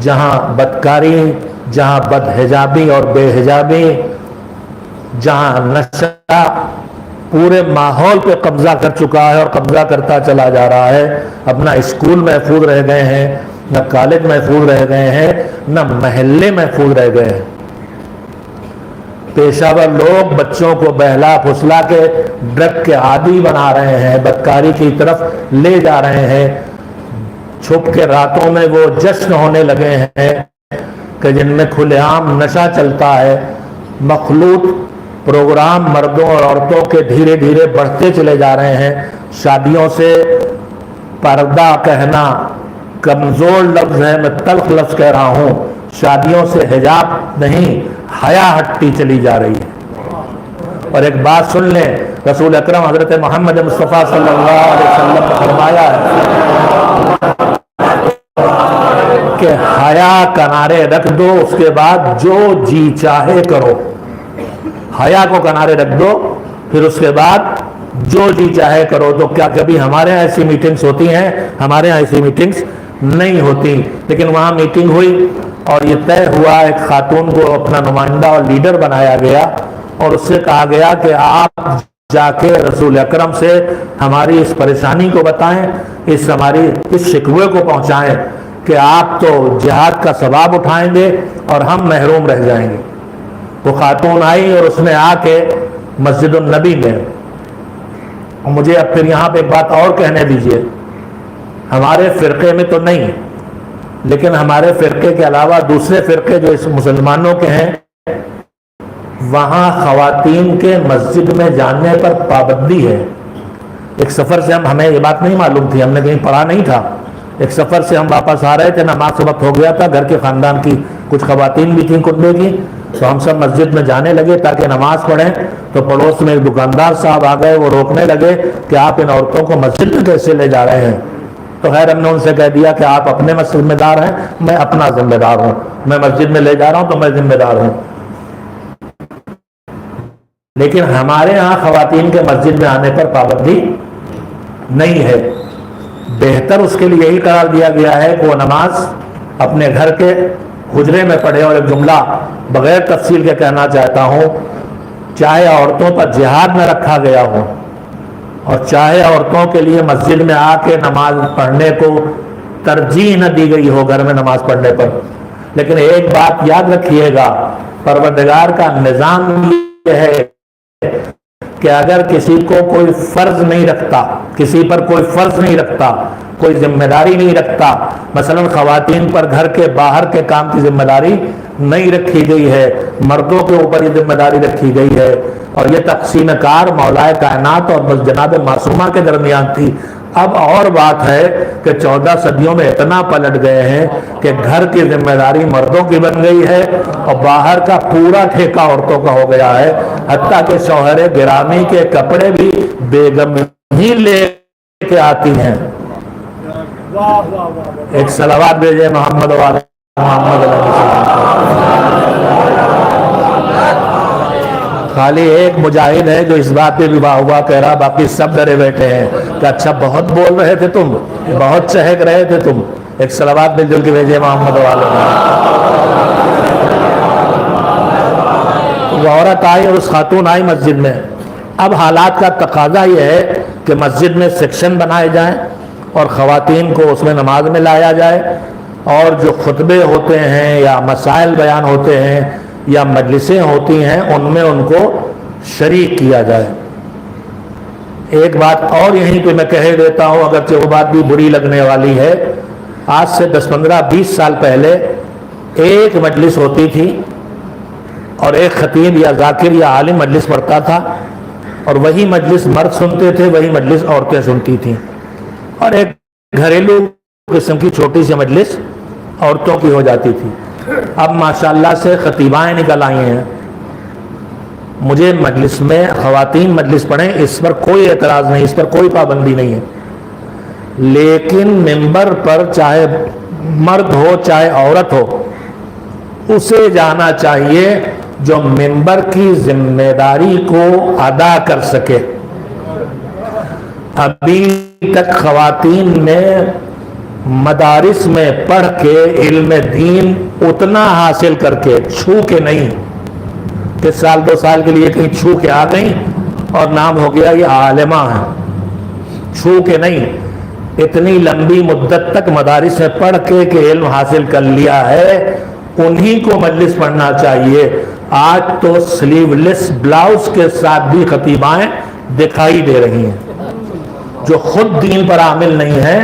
جہاں بدکاری، جہاں بد حجابی اور بے حجابی، جہاں نشہ پورے ماحول پہ قبضہ کر چکا ہے اور قبضہ کرتا چلا جا رہا ہے۔ اپنا اسکول محفوظ رہ گئے ہیں، نہ کالج محفوظ رہ گئے ہیں، نہ محلے محفوظ رہ گئے ہیں۔ پیشہ ور لوگ بچوں کو بہلا پھسلا کے ڈرگ کے عادی بنا رہے ہیں، بدکاری کی طرف لے جا رہے ہیں۔ چھپ کے راتوں میں وہ جشن ہونے لگے ہیں کہ جن میں کھلے عام نشہ چلتا ہے، مخلوط پروگرام مردوں اور عورتوں کے دھیرے دھیرے بڑھتے چلے جا رہے ہیں۔ شادیوں سے پردہ کہنا کمزور لفظ ہے، میں تلخ لفظ کہہ رہا ہوں، شادیوں سے حجاب نہیں، حیا ہٹتی چلی جا رہی ہے۔ اور ایک بات سن لیں، رسول اکرم حضرت محمد مصطفیٰ صلی اللہ علیہ وسلم نے فرمایا ہے کہ حیا کنارے رکھ دو، اس کے بعد جو جی چاہے کرو۔ حیا کو کنارے رکھ دو، پھر اس کے بعد جو جی چاہے کرو۔ تو کیا کبھی ہمارے یہاں ایسی میٹنگز ہوتی ہیں؟ ہمارے یہاں ایسی میٹنگز نہیں ہوتی، لیکن وہاں میٹنگ ہوئی اور یہ طے ہوا، ایک خاتون کو اپنا نمائندہ اور لیڈر بنایا گیا اور اس سے کہا گیا کہ آپ جا کے رسول اکرم سے ہماری اس پریشانی کو بتائیں، ہماری اس شکوے کو پہنچائیں کہ آپ تو جہاد کا ثواب اٹھائیں گے اور ہم محروم رہ جائیں گے۔ وہ خاتون آئی اور اس نے آ کے مسجد النبی میں، مجھے اب پھر یہاں پہ ایک بات اور کہنے دیجئے، ہمارے فرقے میں تو نہیں، لیکن ہمارے فرقے کے علاوہ دوسرے فرقے جو اس مسلمانوں کے ہیں، وہاں خواتین کے مسجد میں جانے پر پابندی ہے۔ ایک سفر سے ہمیں یہ بات نہیں معلوم تھی، ہم نے کہیں پڑھا نہیں تھا، ایک سفر سے ہم واپس آ رہے تھے، نماز وقت ہو گیا تھا، گھر کے خاندان کی کچھ خواتین بھی تھیں کنبے کی، تو ہم سب مسجد میں جانے لگے تاکہ نماز پڑھیں، تو پڑوس میں ایک دکاندار صاحب آ گئے، وہ روکنے لگے کہ آپ ان عورتوں کو مسجد میں کیسے لے جا رہے ہیں؟ تو خیر ہم نے ان سے کہہ دیا کہ آپ اپنے ذمہ دار ہیں، میں اپنا ذمہ دار ہوں، میں مسجد میں لے جا رہا ہوں تو میں ذمہ دار ہوں۔ لیکن ہمارے ہاں خواتین کے مسجد میں آنے پر پابندی نہیں ہے۔ بہتر اس کے لیے یہی قرار دیا گیا ہے کہ وہ نماز اپنے گھر کے حجرے میں پڑھے۔ اور ایک جملہ بغیر تفصیل کے کہنا چاہتا ہوں، چاہے عورتوں پر جہاد نہ رکھا گیا ہو اور چاہے عورتوں کے لیے مسجد میں آ کے نماز پڑھنے کو ترجیح نہ دی گئی ہو گھر میں نماز پڑھنے پر، لیکن ایک بات یاد رکھیے گا، پروردگار کا نظام یہ ہے کہ اگر کسی کو کوئی فرض نہیں رکھتا، کسی پر کوئی فرض نہیں رکھتا، کوئی ذمہ داری نہیں رکھتا، مثلا خواتین پر گھر کے باہر کے کام کی ذمہ داری نہیں رکھی گئی ہے، مردوں کے اوپر یہ ذمہ داری رکھی گئی ہے، اور یہ تقسیم کار مولا کائنات اور بس جناب معصومہ کے درمیان تھی۔ اب اور بات ہے کہ 14 صدیوں میں اتنا پلٹ گئے ہیں کہ گھر کی ذمہ داری مردوں کی بن گئی ہے اور باہر کا پورا ٹھیکہ عورتوں کا ہو گیا ہے، حتیٰ کہ شوہر گرامی کے کپڑے بھی بیگم ہی لے کے آتی ہیں۔ ایک صلوات بھیجے محمد والے محمد علیہ وسلم۔ خالی ایک مجاہد ہے جو اس بات پہ بھی واہ کہہ رہا، باقی سب ڈرے بیٹھے ہیں کہ اچھا بہت بول رہے تھے تم، بہت چہک رہے تھے تم۔ ایک صلوات مل جل کے بھیجے محمد والے۔ وہ عورت آئی اور اس خاتون آئی مسجد میں۔ اب حالات کا تقاضا یہ ہے کہ مسجد میں سیکشن بنائے جائیں اور خواتین کو اس میں نماز میں لایا جائے، اور جو خطبے ہوتے ہیں یا مسائل بیان ہوتے ہیں یا مجلسیں ہوتی ہیں ان میں ان کو شریک کیا جائے۔ ایک بات اور یہیں پہ میں کہہ دیتا ہوں، اگرچہ وہ بات بھی بری لگنے والی ہے، آج سے 10 15 20 سال پہلے ایک مجلس ہوتی تھی اور ایک خطیب یا ذاکر یا عالم مجلس پڑھتا تھا، اور وہی مجلس مرد سنتے تھے، وہی مجلس عورتیں سنتی تھیں، اور ایک گھریلو قسم کی چھوٹی سی مجلس عورتوں کی ہو جاتی تھی۔ اب ماشاءاللہ سے خطیبائیں نکل آئی ہیں، مجھے مجلس میں خواتین مجلس پڑھیں اس پر کوئی اعتراض نہیں، اس پر کوئی پابندی نہیں ہے، لیکن ممبر پر چاہے مرد ہو چاہے عورت ہو اسے جانا چاہیے جو ممبر کی ذمہ داری کو ادا کر سکے۔ ابھی تک خواتین نے مدارس میں پڑھ کے علم دین اتنا حاصل کر کے چھو کے نہیں کہ سال دو سال کے لیے کہیں چھو کے آ گئی اور نام ہو گیا یہ عالمہ ہے، چھو کے نہیں، اتنی لمبی مدت تک مدارس میں پڑھ کے کہ علم حاصل کر لیا ہے، انہی کو مجلس پڑھنا چاہیے۔ آج تو سلیو لیس بلاؤز کے ساتھ بھی خطیبائیں دکھائی دے رہی ہیں، جو خود دین پر عامل نہیں ہے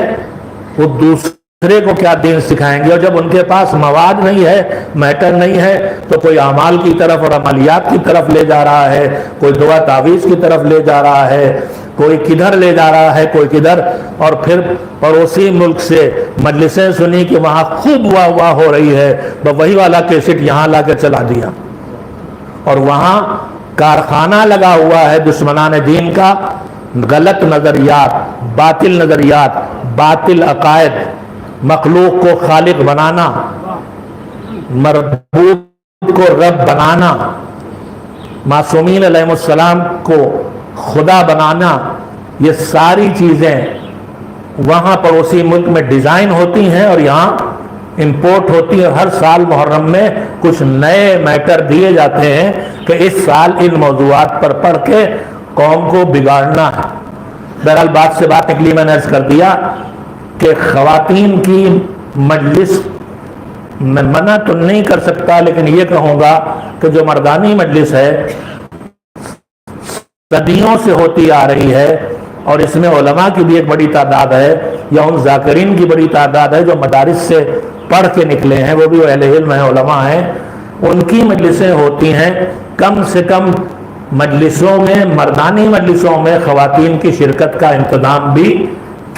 وہ دوسرے کو کیا دین سکھائیں گے، اور جب ان کے پاس مواد نہیں ہے، میٹر نہیں ہے، تو کوئی اعمال کی طرف اور عملیات کی طرف لے جا رہا ہے، کوئی دعا تعویذ کی طرف لے جا رہا ہے، کوئی کدھر لے جا رہا ہے، کوئی کدھر، اور پھر پڑوسی ملک سے مجلسیں سنی کہ وہاں خوب واہ واہ ہو رہی ہے، وہی والا کیسٹ یہاں لا کے چلا دیا، اور وہاں کارخانہ لگا ہوا ہے دشمنان دین کا، غلط نظریات، باطل عقائد، مخلوق کو خالق بنانا، مربوط کو رب بنانا، معصومین علیہ السلام کو خدا بنانا، یہ ساری چیزیں وہاں پڑوسی ملک میں ڈیزائن ہوتی ہیں اور یہاں امپورٹ ہوتی ہیں۔ ہر سال محرم میں کچھ نئے میٹر دیے جاتے ہیں کہ اس سال ان موضوعات پر پڑھ کے قوم کو بگاڑنا ہے۔ بہرحال بات سے بات نکلی، میں نے عرض کر دیا کہ خواتین کی مجلس میں منع تو نہیں کر سکتا، لیکن یہ کہوں گا کہ جو مردانی مجلس ہے صدیوں سے ہوتی آ رہی ہے، اور اس میں علماء کی بھی ایک بڑی تعداد ہے، یا ان ذاکرین کی بڑی تعداد ہے جو مدارس سے پڑھ کے نکلے ہیں، وہ بھی اہل علم ہیں، علماء ہیں، ان کی مجلسیں ہوتی ہیں۔ کم سے کم مجلسوں میں، مردانی مجلسوں میں خواتین کی شرکت کا انتظام بھی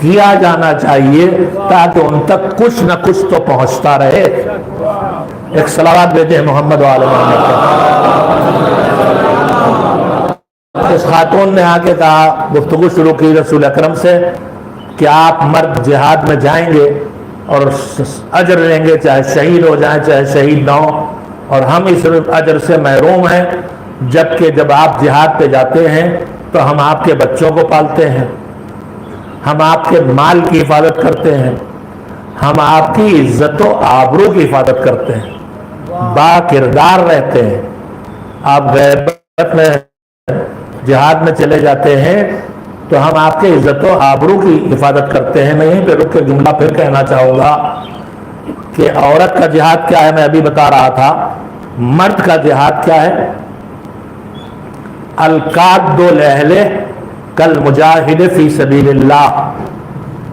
کیا جانا چاہیے تاکہ ان تک کچھ نہ کچھ تو پہنچتا رہے۔ ایک صلوات بھیجیں محمد و آل محمد۔ اس خاتون نے آ کے کہا، گفتگو شروع کی رسول اکرم سے کہ آپ مرد جہاد میں جائیں گے اور اجر لیں گے، چاہے شہید ہو جائیں چاہے شہید نہ ہو، اور ہم اس اجر سے محروم ہیں، جبکہ جب آپ جہاد پہ جاتے ہیں تو ہم آپ کے بچوں کو پالتے ہیں، ہم آپ کے مال کی حفاظت کرتے ہیں، ہم آپ کی عزت و آبرو کی حفاظت کرتے ہیں، با کردار رہتے ہیں۔ آپ غیبت میں جہاد میں چلے جاتے ہیں تو ہم آپ کے عزت و آبرو کی حفاظت کرتے ہیں۔ میں یہیں پہ رک کے جملہ پھر کہنا چاہوں گا کہ عورت کا جہاد کیا ہے میں ابھی بتا رہا تھا، مرد کا جہاد کیا ہے؟ القاد الاہل کالمجاہد فی سبیل اللہ۔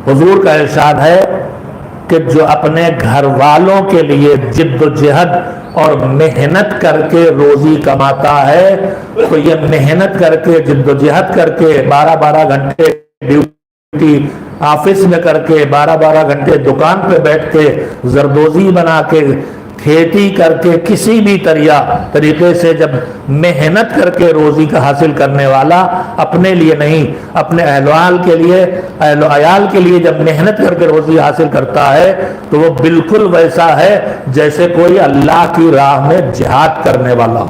حضور کا ارشاد ہے کہ جو اپنے گھر والوں کے لیے جد و جہد اور محنت کر کے روزی کماتا ہے، تو یہ محنت کر کے جد و جہد کر کے 12 گھنٹے ڈیوٹی آفس میں کر کے 12 گھنٹے دکان پہ بیٹھ کے زردوزی بنا کے کھیتی کر کے کسی بھی طریقے سے جب محنت کر کے روزی کا حاصل کرنے والا اپنے لیے نہیں اپنے اہل و عیال کے لیے جب محنت کر کے روزی حاصل کرتا ہے تو وہ بالکل ویسا ہے جیسے کوئی اللہ کی راہ میں جہاد کرنے والا۔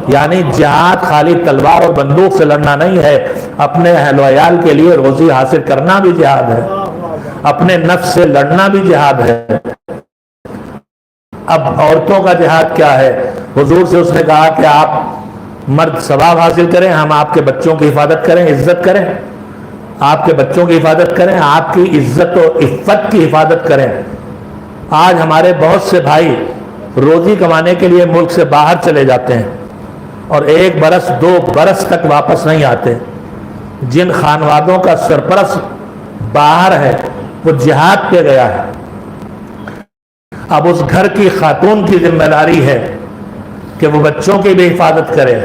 یعنی جہاد خالی تلوار اور بندوق سے لڑنا نہیں ہے، اپنے اہل و عیال کے لیے روزی حاصل کرنا بھی جہاد ہے، اپنے نفس سے لڑنا بھی جہاد ہے۔ اب عورتوں کا جہاد کیا ہے؟ حضور سے اس نے کہا کہ آپ مرد ثواب حاصل کریں، ہم آپ کے بچوں کی حفاظت کریں، عزت کریں، آپ کے بچوں کی حفاظت کریں، آپ کی عزت و عفت کی حفاظت کریں۔ آج ہمارے بہت سے بھائی روزی کمانے کے لیے ملک سے باہر چلے جاتے ہیں اور 1 برس 2 برس تک واپس نہیں آتے۔ جن خانوادوں کا سرپرست باہر ہے وہ جہاد پہ گیا ہے، اب اس گھر کی خاتون کی ذمہ داری ہے کہ وہ بچوں کی بھی حفاظت کرے،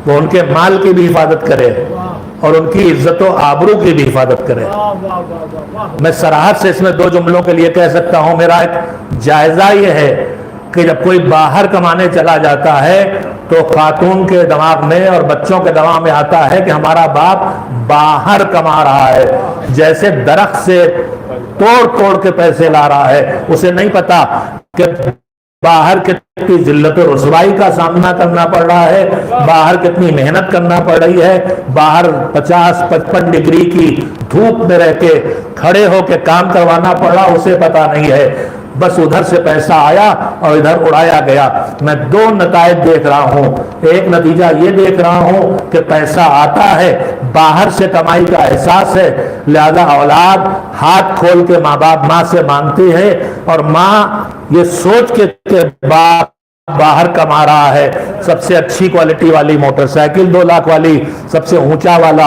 وہ ان کے مال کی بھی حفاظت کرے اور ان کی عزت و آبرو کی بھی حفاظت کرے۔ میں صراحت سے اس میں 2 جملوں کے لیے کہہ سکتا ہوں، میرا ایک جائزہ یہ ہے کہ جب کوئی باہر کمانے چلا جاتا ہے تو خاتون کے دماغ میں اور بچوں کے دماغ میں آتا ہے کہ ہمارا باپ باہر کما رہا ہے، جیسے درخت سے توڑ توڑ کے پیسے لا رہا ہے۔ اسے نہیں پتا کہ باہر کتنی ذلت و رسوائی کا سامنا کرنا پڑ رہا ہے، باہر کتنی محنت کرنا پڑ رہی ہے، باہر 50-55 ڈگری کی دھوپ میں رہ کے کھڑے ہو کے کام کروانا پڑ رہا، اسے پتا نہیں ہے۔ بس ادھر سے پیسہ آیا اور ادھر اڑایا گیا۔ میں 2 نتائج دیکھ رہا ہوں۔ ایک نتیجہ یہ دیکھ رہا ہوں کہ پیسہ آتا ہے، باہر سے کمائی کا احساس ہے، لہذا اولاد ہاتھ کھول کے ماں سے مانگتی ہے، اور ماں یہ سوچ کے کہ باپ باہر کما رہا ہے، سب سے اچھی کوالٹی والی موٹر سائیکل 2 لاکھ والی، سب سے اونچا والا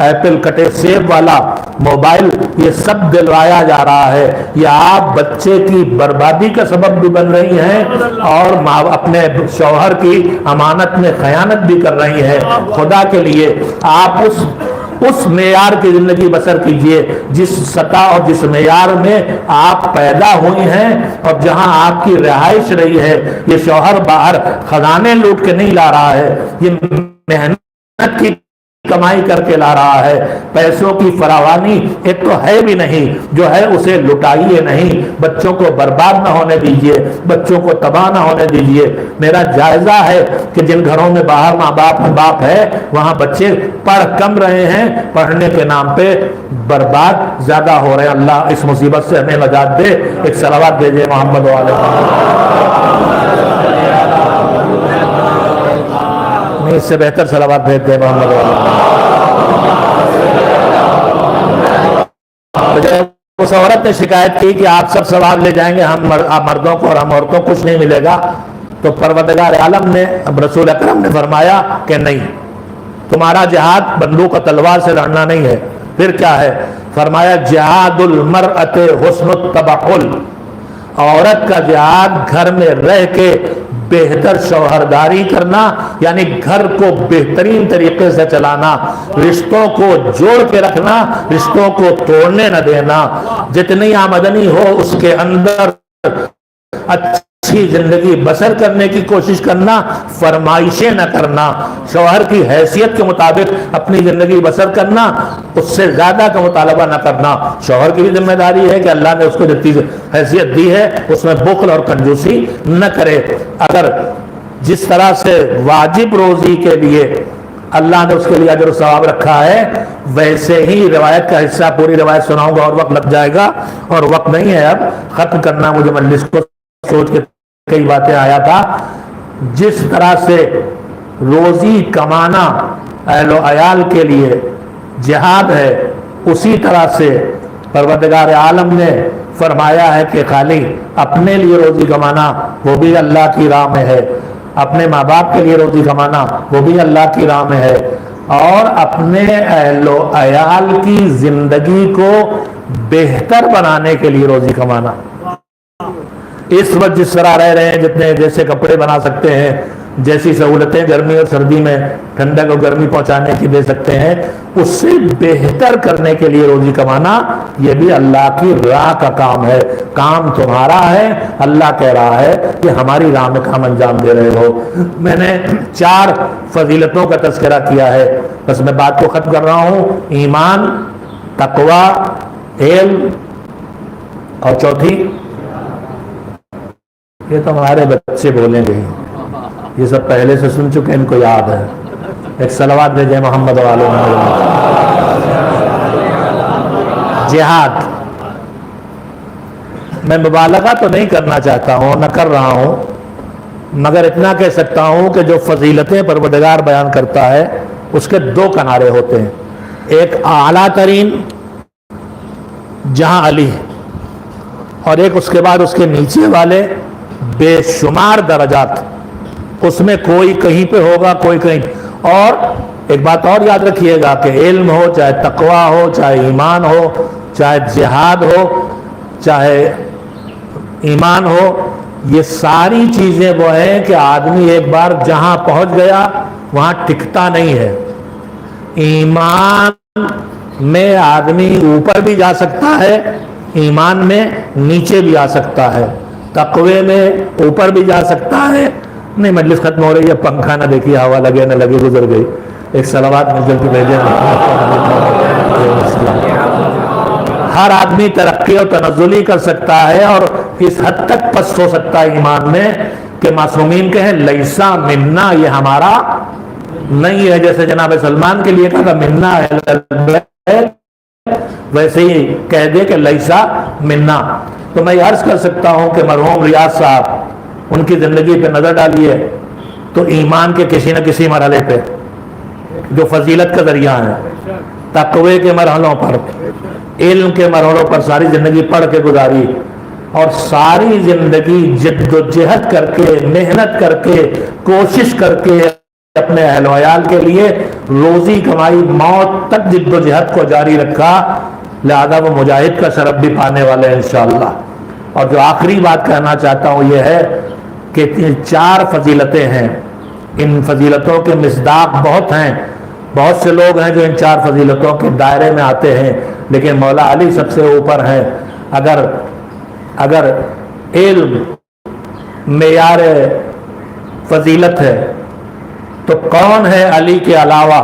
ایپل کٹے سیب والا موبائل، یہ سب دلوایا جا رہا ہے۔ یہ آپ بچے کی بربادی کا سبب بھی بن رہی ہیں اور اپنے شوہر کی امانت میں خیانت بھی کر رہی ہیں۔ خدا کے لیے آپ اس معیار کی زندگی بسر کیجئے جس سطح اور جس معیار میں آپ پیدا ہوئی ہیں اور جہاں آپ کی رہائش رہی ہے۔ یہ شوہر باہر خزانے لوٹ کے نہیں لا رہا ہے، یہ محنت کی کمائی کر کے لا رہا ہے۔ پیسوں کی فراوانی ایک تو ہے بھی نہیں، جو ہے اسے لٹائیے نہیں، بچوں کو برباد نہ ہونے دیجئے، بچوں کو تباہ نہ ہونے دیجئے۔ میرا جائزہ ہے کہ جن گھروں میں باہر ماں باپ ہے وہاں بچے پڑھ کم رہے ہیں، پڑھنے کے نام پہ برباد زیادہ ہو رہے ہیں۔ اللہ اس مصیبت سے ہمیں نجات دے۔ ایک صلوات بھیجئے محمد والے اس سے بہتر صلوات بھیج دے محمد اس عورت نے شکایت کی کہ آپ سب ثواب لے جائیں گے، ہم مردوں کو اور ہم عورتوں کو کچھ نہیں ملے گا۔ تو پروردگار عالم نے، رسول اکرم نے فرمایا کہ نہیں، تمہارا جہاد بندوق و تلوار سے لڑنا نہیں ہے، پھر کیا ہے؟ فرمایا جہاد المرأۃ حسن التبخل، عورت کا جہاد گھر میں رہ کے بہتر شوہرداری کرنا، یعنی گھر کو بہترین طریقے سے چلانا، رشتوں کو جوڑ کے رکھنا، رشتوں کو توڑنے نہ دینا، جتنی آمدنی ہو اس کے اندر اچھی زندگی بسر کرنے کی کوشش کرنا، فرمائشیں نہ کرنا، شوہر کی حیثیت کے مطابق اپنی زندگی بسر کرنا، اس سے زیادہ کا مطالبہ نہ کرنا۔ شوہر کی بھی ذمہ داری ہے کہ اللہ نے اس کو جتنی حیثیت دی ہے اس میں بخل اور کنجوسی نہ کرے۔ اگر جس طرح سے واجب روزی کے لیے اللہ نے اس کے لیے اجر و ثواب رکھا ہے، ویسے ہی روایت کا حصہ، پوری روایت سناؤں گا اور وقت لگ جائے گا اور وقت نہیں ہے اب ختم کرنا، مجھے مجلس کو سوچ کے کئی باتیں آیا تھا۔ جس طرح سے روزی کمانا اہل و عیال کے لیے جہاد ہے، اسی طرح سے پروردگار عالم نے فرمایا ہے کہ خالی اپنے لیے روزی کمانا وہ بھی اللہ کی راہ میں ہے، اپنے ماں باپ کے لیے روزی کمانا وہ بھی اللہ کی راہ میں ہے، اور اپنے اہل و عیال کی زندگی کو بہتر بنانے کے لیے روزی کمانا۔ اس وقت جس طرح رہ رہے ہیں، جتنے جیسے کپڑے بنا سکتے ہیں، جیسی سہولتیں گرمی اور سردی میں ٹھنڈک اور گرمی پہنچانے کی دے سکتے ہیں، اس سے بہتر کرنے کے لیے روزی کمانا یہ بھی اللہ کی راہ کا کام ہے۔ کام تمہارا ہے، اللہ کہہ رہا ہے کہ ہماری راہ میں کام انجام دے رہے ہو۔ میں نے 4 فضیلتوں کا تذکرہ کیا ہے، بس میں بات کو ختم کر رہا ہوں۔ ایمان، تقوی، علم، اور چوتھی یہ تو ہمارے بچے بولیں گے، یہ سب پہلے سے سن چکے، ان کو یاد ہے۔ ایک صلوات بھیجے محمد والے جہاد۔ میں مبالغہ تو نہیں کرنا چاہتا ہوں، نہ کر رہا ہوں، مگر اتنا کہہ سکتا ہوں کہ جو فضیلتیں پروردگار بیان کرتا ہے اس کے 2 کنارے ہوتے ہیں، ایک اعلیٰ ترین جہاں علی ہے، اور ایک اس کے بعد اس کے نیچے والے بے شمار درجات، اس میں کوئی کہیں پہ ہوگا، کوئی کہیں۔ اور ایک بات اور یاد رکھیے گا کہ علم ہو، چاہے تقوی ہو، چاہے ایمان ہو، چاہے جہاد ہو، چاہے ایمان ہو، یہ ساری چیزیں وہ ہیں کہ آدمی ایک بار جہاں پہنچ گیا وہاں ٹکتا نہیں ہے۔ ایمان میں آدمی اوپر بھی جا سکتا ہے، ایمان میں نیچے بھی آ سکتا ہے، تقوی میں اوپر بھی جا سکتا ہے۔ نہیں مجلس ختم ہو رہی ہے، پنکھا نہ دیکھیے، ہوا لگے نہ لگے، گزر گئی۔ ایک صلوات مل کے بھیجیں۔ ہر آدمی ترقی اور تنزلی کر سکتا ہے، اور اس حد تک پست ہو سکتا ہے ایمان میں کہ معصومین کہیں لیسا منا، یہ ہمارا نہیں ہے۔ جیسے جناب سلمان کے لیے کہا منا ہے، ویسے ہی کہہ دے کہ لیسا منا۔ تو میں عرض کر سکتا ہوں کہ مرحوم ریاض صاحب، ان کی زندگی پہ نظر ڈالیے تو ایمان کے کسی نہ کسی مرحلے پہ جو فضیلت کا ذریعہ ہے، تقوی کے مرحلوں پر، علم کے مرحلوں پر ساری زندگی پڑھ کے گزاری، اور ساری زندگی جد و جہد کر کے، محنت کر کے، کوشش کر کے اپنے اہل و عیال کے لیے روزی کمائی، موت تک جد و جہد کو جاری رکھا، لہذا وہ مجاہد کا شرف بھی پانے والے ہیں انشاءاللہ۔ اور جو آخری بات کہنا چاہتا ہوں یہ ہے کہ 4 فضیلتیں ہیں، ان فضیلتوں کے مصداق بہت ہیں، بہت سے لوگ ہیں جو ان 4 فضیلتوں کے دائرے میں آتے ہیں، لیکن مولا علی سب سے اوپر ہے۔ اگر علم معیار فضیلت ہے تو کون ہے علی کے علاوہ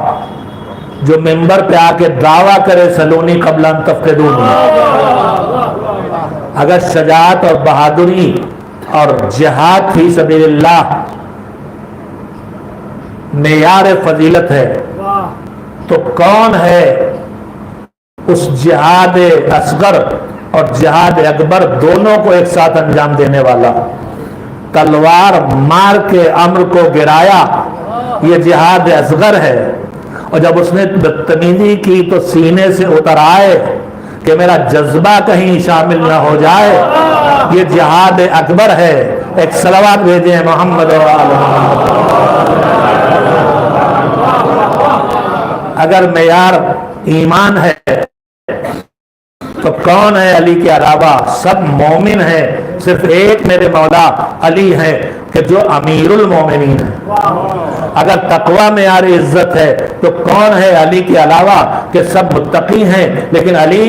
جو ممبر پہ آ کے دعویٰ کرے سلونی قبل ان تفقدونی؟ اگر شجاعت اور بہادری اور جہاد فی سبیل اللہ معیار فضیلت ہے تو کون ہے اس جہاد اصغر اور جہاد اکبر دونوں کو ایک ساتھ انجام دینے والا؟ تلوار مار کے امر کو گرایا، یہ جہاد اصغر ہے، اور جب اس نے بدتمیزی کی تو سینے سے اتر آئے کہ میرا جذبہ کہیں شامل نہ ہو جائے، یہ جہاد اکبر ہے۔ ایک صلوات بھیجیں محمد و آل محمد۔ اگر معیار ایمان ہے تو کون ہے علی کے علاوہ؟ سب مومن ہیں، صرف ایک میرے مولا علی ہے کہ جو امیر المومنین ہے۔ اگر تقوی معیار عزت ہے تو کون ہے علی کے علاوہ کہ سب متقی ہیں، لیکن علی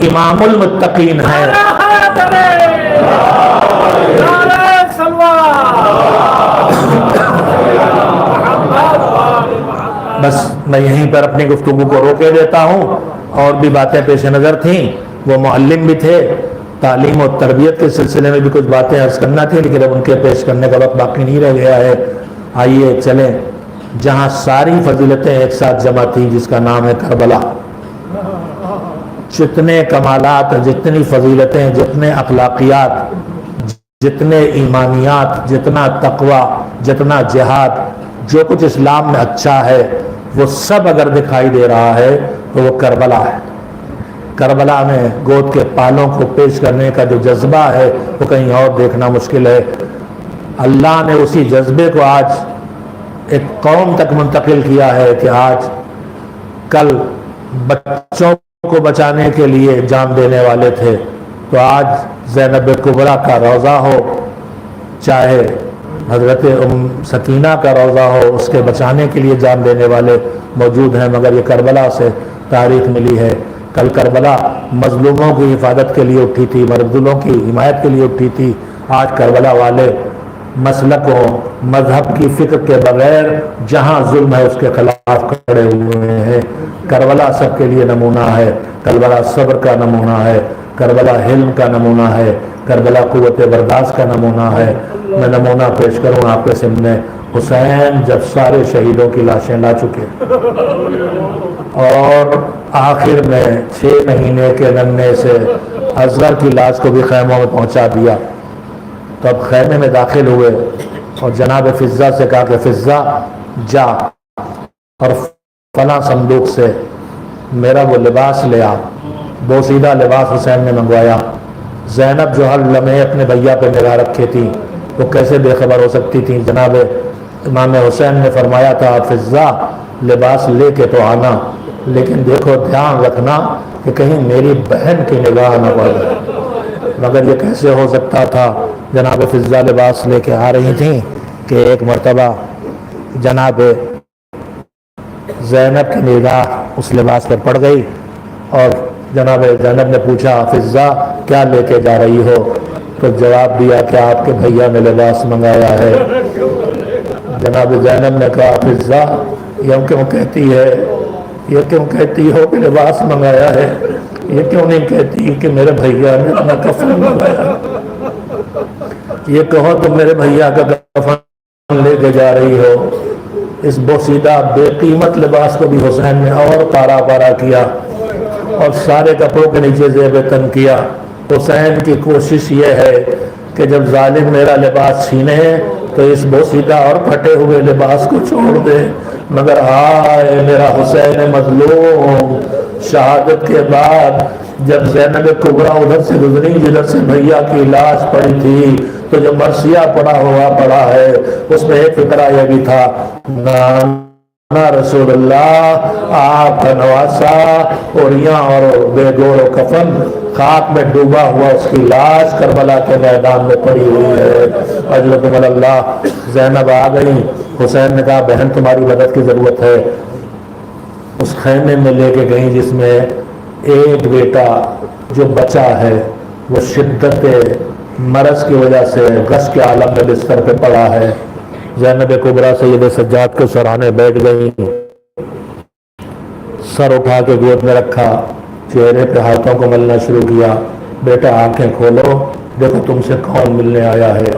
امام المتقین ہے۔ بس میں یہیں پر اپنی گفتگو کو روکے دیتا ہوں، اور بھی باتیں پیش نظر تھیں، وہ معلم بھی تھے، تعلیم و تربیت کے سلسلے میں بھی کچھ باتیں عرض کرنا تھی، لیکن اب ان کے پیش کرنے کا وقت باقی نہیں رہ گیا ہے۔ آئیے چلیں جہاں ساری فضیلتیں ایک ساتھ جمع تھیں، جس کا نام ہے کربلا۔ جتنے کمالات، جتنی فضیلتیں، جتنے اخلاقیات، جتنے ایمانیات، جتنا تقوی، جتنا جہاد، جو کچھ اسلام میں اچھا ہے وہ سب اگر دکھائی دے رہا ہے تو وہ کربلا ہے۔ کربلا میں گود کے پالوں کو پیش کرنے کا جو جذبہ ہے وہ کہیں اور دیکھنا مشکل ہے۔ اللہ نے اسی جذبے کو آج ایک قوم تک منتقل کیا ہے کہ آج کل بچوں کو بچانے کے لیے جان دینے والے تھے، تو آج زینب کبریٰ کا روضہ ہو، چاہے حضرت سکینہ کا روضہ ہو، اس کے بچانے کے لیے جان دینے والے موجود ہیں۔ مگر یہ کربلا سے تاریخ ملی ہے۔ کل کربلا مظلوموں کی حفاظت کے لیے اٹھی تھی، مظلوموں کی حمایت کے لیے اٹھی تھی۔ آج کربلا والے مسلکوں، مذہب کی فکر کے بغیر جہاں ظلم ہے اس کے خلاف کھڑے ہوئے ہیں۔ کربلا سب کے لیے نمونہ ہے، کربلا صبر کا نمونہ ہے، کربلا حلم کا نمونہ ہے، کربلا قوت برداشت کا نمونہ ہے۔ میں نمونہ پیش کروں آپ کے سامنے۔ حسین جب سارے شہیدوں کی لاشیں لا چکے اور آخر میں 6 مہینے کے ننھے سے اصغر کی لاش کو بھی خیموں میں پہنچا دیا، تو اب خیمے میں داخل ہوئے اور جناب فضہ سے کہا کہ فضہ جا اور فلاں صندوق سے میرا وہ لباس لے آ۔ بوسیدہ لباس حسین نے منگوایا۔ زینب جو ہر لمحے اپنے بھیا پہ نگاہ رکھے تھی، وہ کیسے بے خبر ہو سکتی تھی؟ جناب امام حسین نے فرمایا تھا فضہ لباس لے کے تو آنا، لیکن دیکھو دھیان رکھنا کہ کہیں میری بہن کی نگاہ نہ پڑ جائے۔ مگر یہ کیسے ہو سکتا تھا؟ جناب فضہ لباس لے کے آ رہی تھیں کہ ایک مرتبہ جناب زینب کی نگاہ اس لباس پر پڑ گئی اور جناب زینب نے پوچھا فضہ کیا لے کے جا رہی ہو؟ تو جواب دیا کہ آپ کے بھیا نے لباس منگایا ہے۔ جناب زینب نے کہا فضہ یہ کیوں کہتی ہے، یہ کیوں کہتی ہو کہ لباس منگایا ہے؟ یہ کیوں نہیں کہتی کہ میرے بھیا نے اپنا کفن منگایا؟ یہ کہو تو میرے بھیا کا کفن لے کے جا رہی ہو۔ اس بوسیدہ بے قیمت لباس کو بھی حسین نے اور پارا پارا کیا اور سارے کپڑوں کے نیچے زیب تن کیا۔ حسین کی کوشش یہ ہے کہ جب ظالم میرا لباس چھینے تو اس بوسیدہ اور پھٹے ہوئے لباس کو چھوڑ دے، مگر آئے میرا حسین مظلوم، شہادت کے بعد جب زینب کبریٰ ادھر سے گزری جدھر سے بھیا کی لاش پڑی تھی تو جو مرثیہ پڑا ہے اس میں ایک فقرہ یہ بھی تھا، نانا رسول اللہ آپ کا نواسا اوریاں اور بے گور و کفن خاک میں ڈوبا ہوا اس کی لاش کربلا کے میدان میں پڑی ہوئی ہے۔ اجلکم اللہ۔ زینب آ گئی، حسین نے کہا بہن تمہاری مدد کی ضرورت ہے۔ اس خیمے میں لے کے گئیں جس میں ایک بیٹا جو بچا ہے وہ شدت مرض کی وجہ سے غش کے عالم میں بستر پہ پڑا ہے۔ زینب کبریٰ سید سجاد کو سرانے بیٹھ گئیں، سر اٹھا کے گود میں رکھا، چہرے پہ ہاتھوں کو ملنا شروع کیا۔ بیٹا آنکھیں کھولو، دیکھو تم سے کون ملنے آیا ہے۔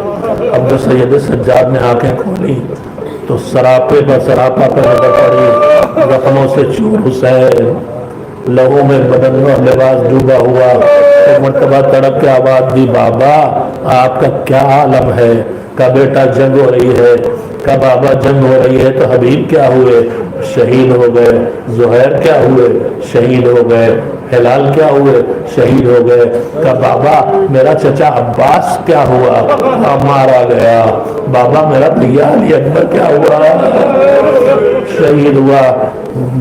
اب جو سید سجاد نے آنکھیں کھولی تو سراپے پر سراپا پر نظر پڑی، زخموں سے چور حسین، لہو میں بدن میں لباس ڈوبا ہوا۔ ایک مرتبہ تڑپ کے آواز دی بابا آپ کا کیا عالم ہے؟ کا بیٹا جنگ ہو رہی ہے، کا بابا جنگ ہو رہی ہے تو حبیب کیا ہوئے؟ شہید ہو گئے۔ زہیر کیا ہوئے؟ شہید ہو گئے۔ ہلال کیا ہوئے؟ شہید ہو گئے۔ کا بابا میرا چچا عباس کیا ہوا؟ مارا گیا۔ بابا میرا بھیا علی اکبر کیا ہوا؟ شہید ہوا۔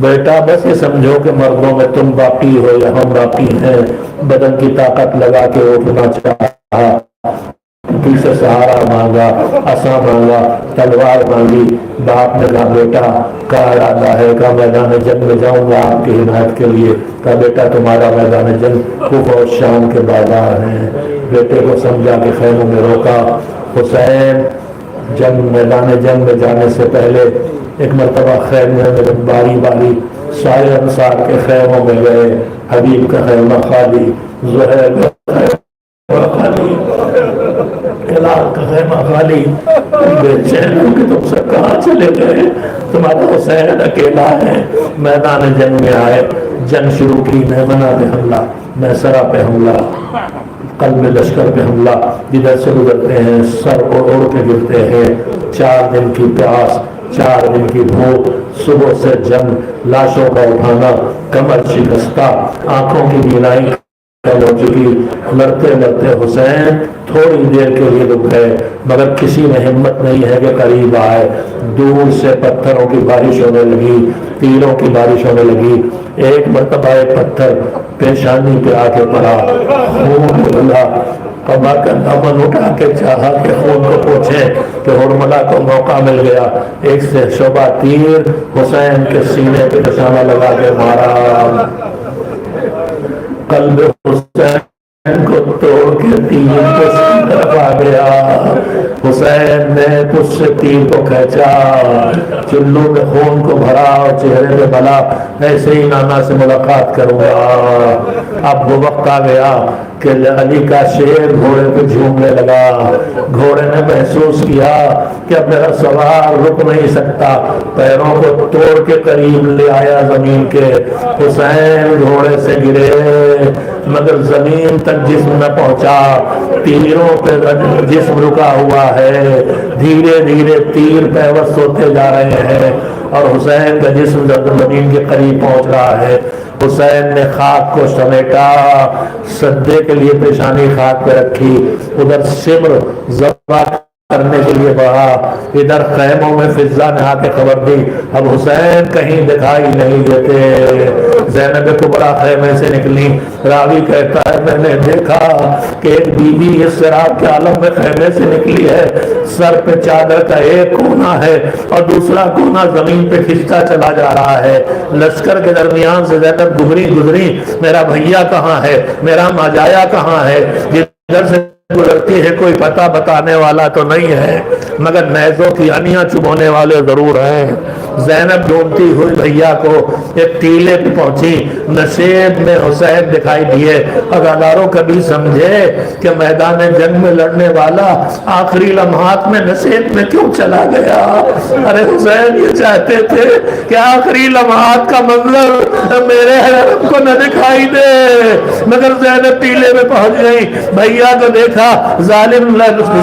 بیٹا بس یہ سمجھو کہ مردوں میں تم باقی ہو یا ہم باقی ہیں۔ بدن کی طاقت لگا کے اٹھنا چاہا، پیچھے سہارا مانگا، عصا مانگا، تلوار مانگی۔ باپ نے کہا بیٹا کا ارادہ ہے؟ کا میدان جنگ میں جاؤں گا آپ کی حمایت کے لیے۔ کا بیٹا تمہارا میدان جنگ کوفہ و شام کے بازار ہیں۔ بیٹے کو سمجھا کے خیموں میں روکا۔ حسین میدان جنگ میں جانے سے پہلے ایک مرتبہ خیمے میں باری باری سارے انصار کے خیموں میں گئے۔ حبیب کا خیمہ خالی، زہیر کا خیمہ خالی، ہلال کا خیمہ خالی۔ بے چین ہو کہ تم سب کہاں چلے گئے؟ تمہارا حسین اکیلا ہے۔ میدان جنگ میں آئے، جنگ شروع کی۔ میمنہ پہ حملہ، میسرہ پہ حملہ، قلب لشکر پہ حملہ، جدھر سے گزرتے ہیں سر اوڑ کے گرتے ہیں۔ 4 دن کی پیاس، 4 دن کی بھوک، صبح سے جنگ، لاشوں کا اٹھانا، کمر شکستہ، آنکھوں کی بینائی ہو چکی۔ لڑتے لڑتے حسین تھوڑی دیر کے لیے رک گئے، مگر کسی میں ہمت نہیں ہے کہ قریب آئے۔ دور سے پتھروں کی بارش ہونے لگی، تیروں کی بارش ہونے لگی۔ ایک مرتبہ ایک پتھر پیشانی پہ آ کے پڑا، خون نکلا۔ قبا کا دامن اٹھا کے چاہا کہ خون کو پوچھے کہ ہرملہ کو موقع مل گیا۔ ایک سے شعبہ تیر حسین کے سینے پہ نشانہ لگا کے مارا۔ قلب حسین کو توڑ کے تیر پشت کی طرف آ گیا۔ حسین نے پشت سے تیر کو کھینچا، چلو میں خون کو بھرا اور چہرے پہ بلا، ایسے ہی نانا سے ملاقات کروں گا۔ اب وہ وقت آ گیا کہ علی کا شیر گھوڑے پہ جھومنے لگا۔ گھوڑے نے محسوس کیا کہ اب میرا سوار رک نہیں سکتا، پیروں کو توڑ کے قریب لے آیا زمین کے۔ حسین گھوڑے سے گرے مگر زمین تک جسم نہ پہنچا، تیروں پہ جسم رکا ہوا ہے۔ دھیرے دھیرے تیر پیوست ہوتے جا رہے ہیں اور حسین کا جسم زمین کے قریب پہنچ رہا ہے۔ حسین نے خاک کو سمیٹا، سجدے کے لیے پیشانی خاک پہ رکھی، ادھر سمر ذبح کرنے کے لیے بڑھا۔ ادھر خیموں میں فضہ نے آ کے خبر دی اب حسین کہیں دکھائی نہیں دیتے۔ زینب کبریٰ خیمے سے نکلی. راوی کہتا ہے میں نے دیکھا کہ ایک بیوی اس سراب کے عالم میں خیمے سے نکلی ہے, سر پہ چادر کا ایک کونا ہے اور دوسرا کونا زمین پہ کھنچتا چلا جا رہا ہے. لشکر کے درمیان سے زینب گزری, میرا بھیا کہاں ہے, میرا ماجایا کہاں ہے. جدھر سے گزرتی ہے کوئی پتہ بتانے والا تو نہیں ہے, مگر نیزوں کی انیاں چبھونے والے ضرور ہیں. زینب ڈھونڈتی ہوئی بھیا کو ایک ٹیلے پہ پہنچی, نشیب میں حسین دکھائی دیے. اداکاروں کبھی سمجھے کہ میدان جنگ میں لڑنے والا آخری لمحات میں نشیب میں کیوں چلا گیا؟ ارے حسین یہ چاہتے تھے کہ آخری لمحات کا منظر میرے حرم کو نہ دکھائی دے, مگر زینب ٹیلے میں پہنچ گئی. بھیا کو دیکھا ظالم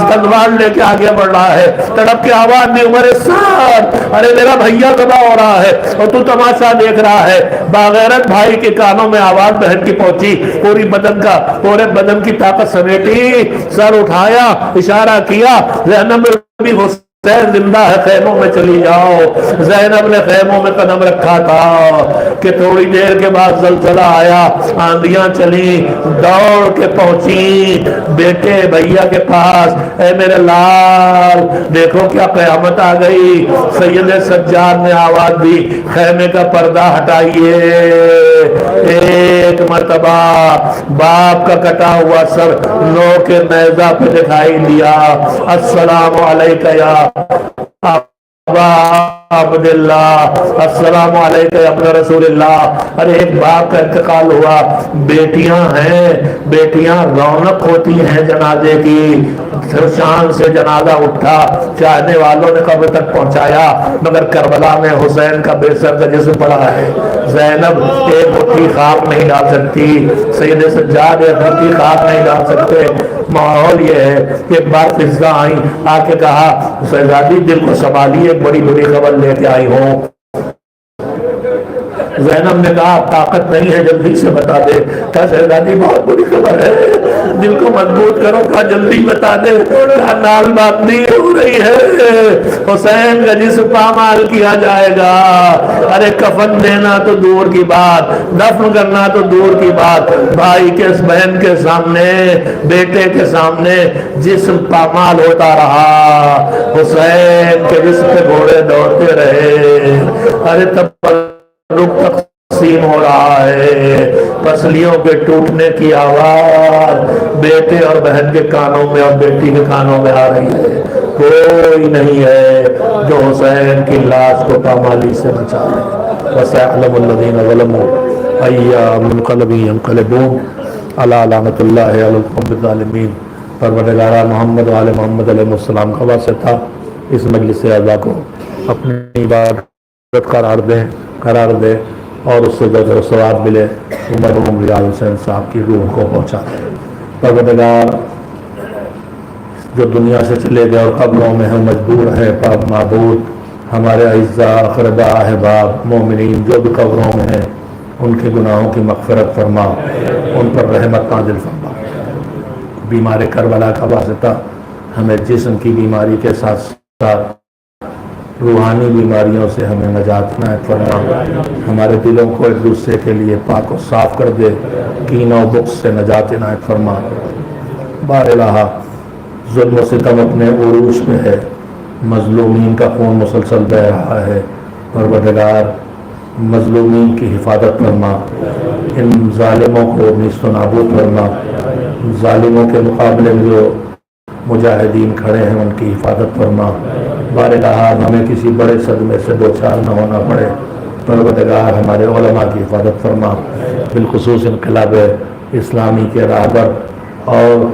تلوار لے کے آگے بڑھ رہا ہے, تڑپ کے آواز دی عمر سعد, ارے میرا بھیا تباہ ہو رہا ہے اور تو تماشا دیکھ رہا ہے. باغیرت بھائی کے کانوں میں آواز بہن کی پہنچی, پورے بدن کی طاقت سمیٹی, سر اٹھایا, اشارہ کیا. زینب بھی حسین زندہ ہے, خیموں میں چلی جاؤ. زینب نے خیموں میں قدم رکھا تھا کہ تھوڑی دیر کے بعد زلزلہ آیا, آندیاں چلی, دوڑ کے پہنچی بیٹے بھیا کے پاس. اے میرے لال دیکھو کیا قیامت آ گئی. سید سجاد نے آواز دی خیمے کا پردہ ہٹائیے. ایک مرتبہ باپ کا کٹا ہوا سر نو کے نیزہ پہ دکھائی دیا. السلام علیکہ یا عبداللہ, السلام علیکم ابن رسول اللہ. ارے ایک باپ کا انتقال ہوا, بیٹیاں ہیں, بیٹیاں رونق ہوتی ہیں جنازے کی. شان سے جنازہ اٹھا, چاہنے والوں نے قبر تک پہنچایا, مگر کربلا میں حسین کا بے سر کا جسم پڑا ہے. زینب ایک مٹھی خاک نہیں ڈال سکتی, سید سجاد ایک مٹھی خاک نہیں ڈال سکتے. ماحول یہ ہے کہ ایک بار فضا آئی, آ کے کہا شہزادی دل کو سنبھالیے, ایک بڑی بڑی خبر لے کے آئی ہوں. زینب نے کہا طاقت نہیں ہے, جلدی سے بتا دے. کہا شہزادی بہت بڑی خبر ہے, دل کو مضبوط کرو. کہا جلدی بتا دے. کہا نال باتنی ہو رہی ہے, حسین کا جسم پامال کیا جائے گا. ارے کفن دینا تو دور کی بات, دفن کرنا تو دور کی بات, بھائی کے بہن کے سامنے, بیٹے کے سامنے جسم پامال ہوتا رہا. حسین کے جسم پہ گھوڑے دوڑتے رہے. ارے تب تقسیم ہو رہا ہے, پسلیوں کے ٹوٹنے کی آواز بیٹے اور بہن کے کانوں میں اور بیٹی کے کانوں میں آ رہی ہے. کوئی نہیں ہے جو حسین کی لاش کو پامالی سے بچا لے. وَسَيَعْلَمُ الَّذِينَ ظَلَمُوا أَيَّ مُنْقَلَبٍ يَنْقَلِبُونَ أَلَا لَعْنَةُ اللَّهِ عَلَى الْقَوْمِ الظَّالِمِينَ. پروردگارہ محمد وآل محمد علیہ السلام کا واسطہ اس مجلس اعزا کو اپنی عبادت قرار دے اور اس سے جو ثواب ملے مرحوم ریاض حسین صاحب کی روح کو پہنچا دے. پروردگار جو دنیا سے چلے گئے اور قبروں میں ہم مجبور ہیں, پاک معبود ہمارے اعزاء اقرباء احباب مومنین جو بھی قبروں میں ہیں ان کے گناہوں کی مغفرت فرما, ان پر رحمت نازل فرما. بیمار کربلا کا واسطہ ہمیں جسم کی بیماری کے ساتھ ساتھ روحانی بیماریوں سے ہمیں نجات عنایت فرما. ہمارے دلوں کو ایک دوسرے کے لیے پاک و صاف کر دے, کینہ و بغض سے نجات عنایت فرما. بار الہ ظلم و ستم اپنے عروج پہ ہے, مظلومین کا خون مسلسل بہہ رہا ہے. پروردگار مظلومین کی حفاظت فرما, ان ظالموں کو نیست و نابود فرما. ظالموں کے مقابلے میں جو مجاہدین کھڑے ہیں ان کی حفاظت فرما. بار الہ ہمیں کسی بڑے صدمے سے دوچار نہ ہونا پڑے. پروردگار ہمارے علماء کی حفاظت فرما, بالخصوص انقلاب اسلامی کے راہبر اور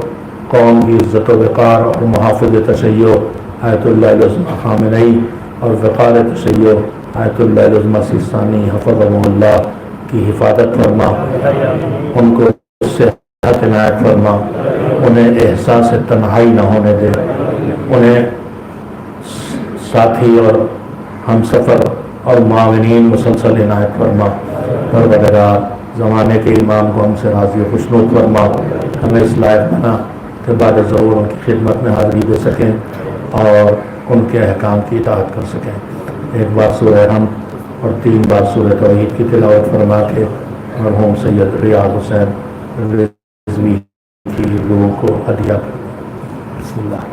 قوم کی عزت و وقار اور محافظ تشیع آیت اللہ العظمہ خامنئی اور وقار تشیع آیت اللہ العظمہ سیستانی حفظہ اللہ کی حفاظت فرما. ان کو صحت عنایت فرما, انہیں احساس تنہائی نہ ہونے دے, انہیں ساتھی اور ہم سفر اور معاونین مسلسل عنایت فرما. پروردگار زمانے کے امام کو ہم سے راضی و خوشنود فرما, ہمیں اس لائق بنا کہ بعد ضرور ان کی خدمت میں حاضری دے سکیں اور ان کے احکام کی اطاعت کر سکیں. ایک بار سورہ ہم اور 3 بار سورہ توحید کی تلاوت فرما کے مرحوم سید ریاض حسین رضوی کی روح کو ہدیہ بسم اللہ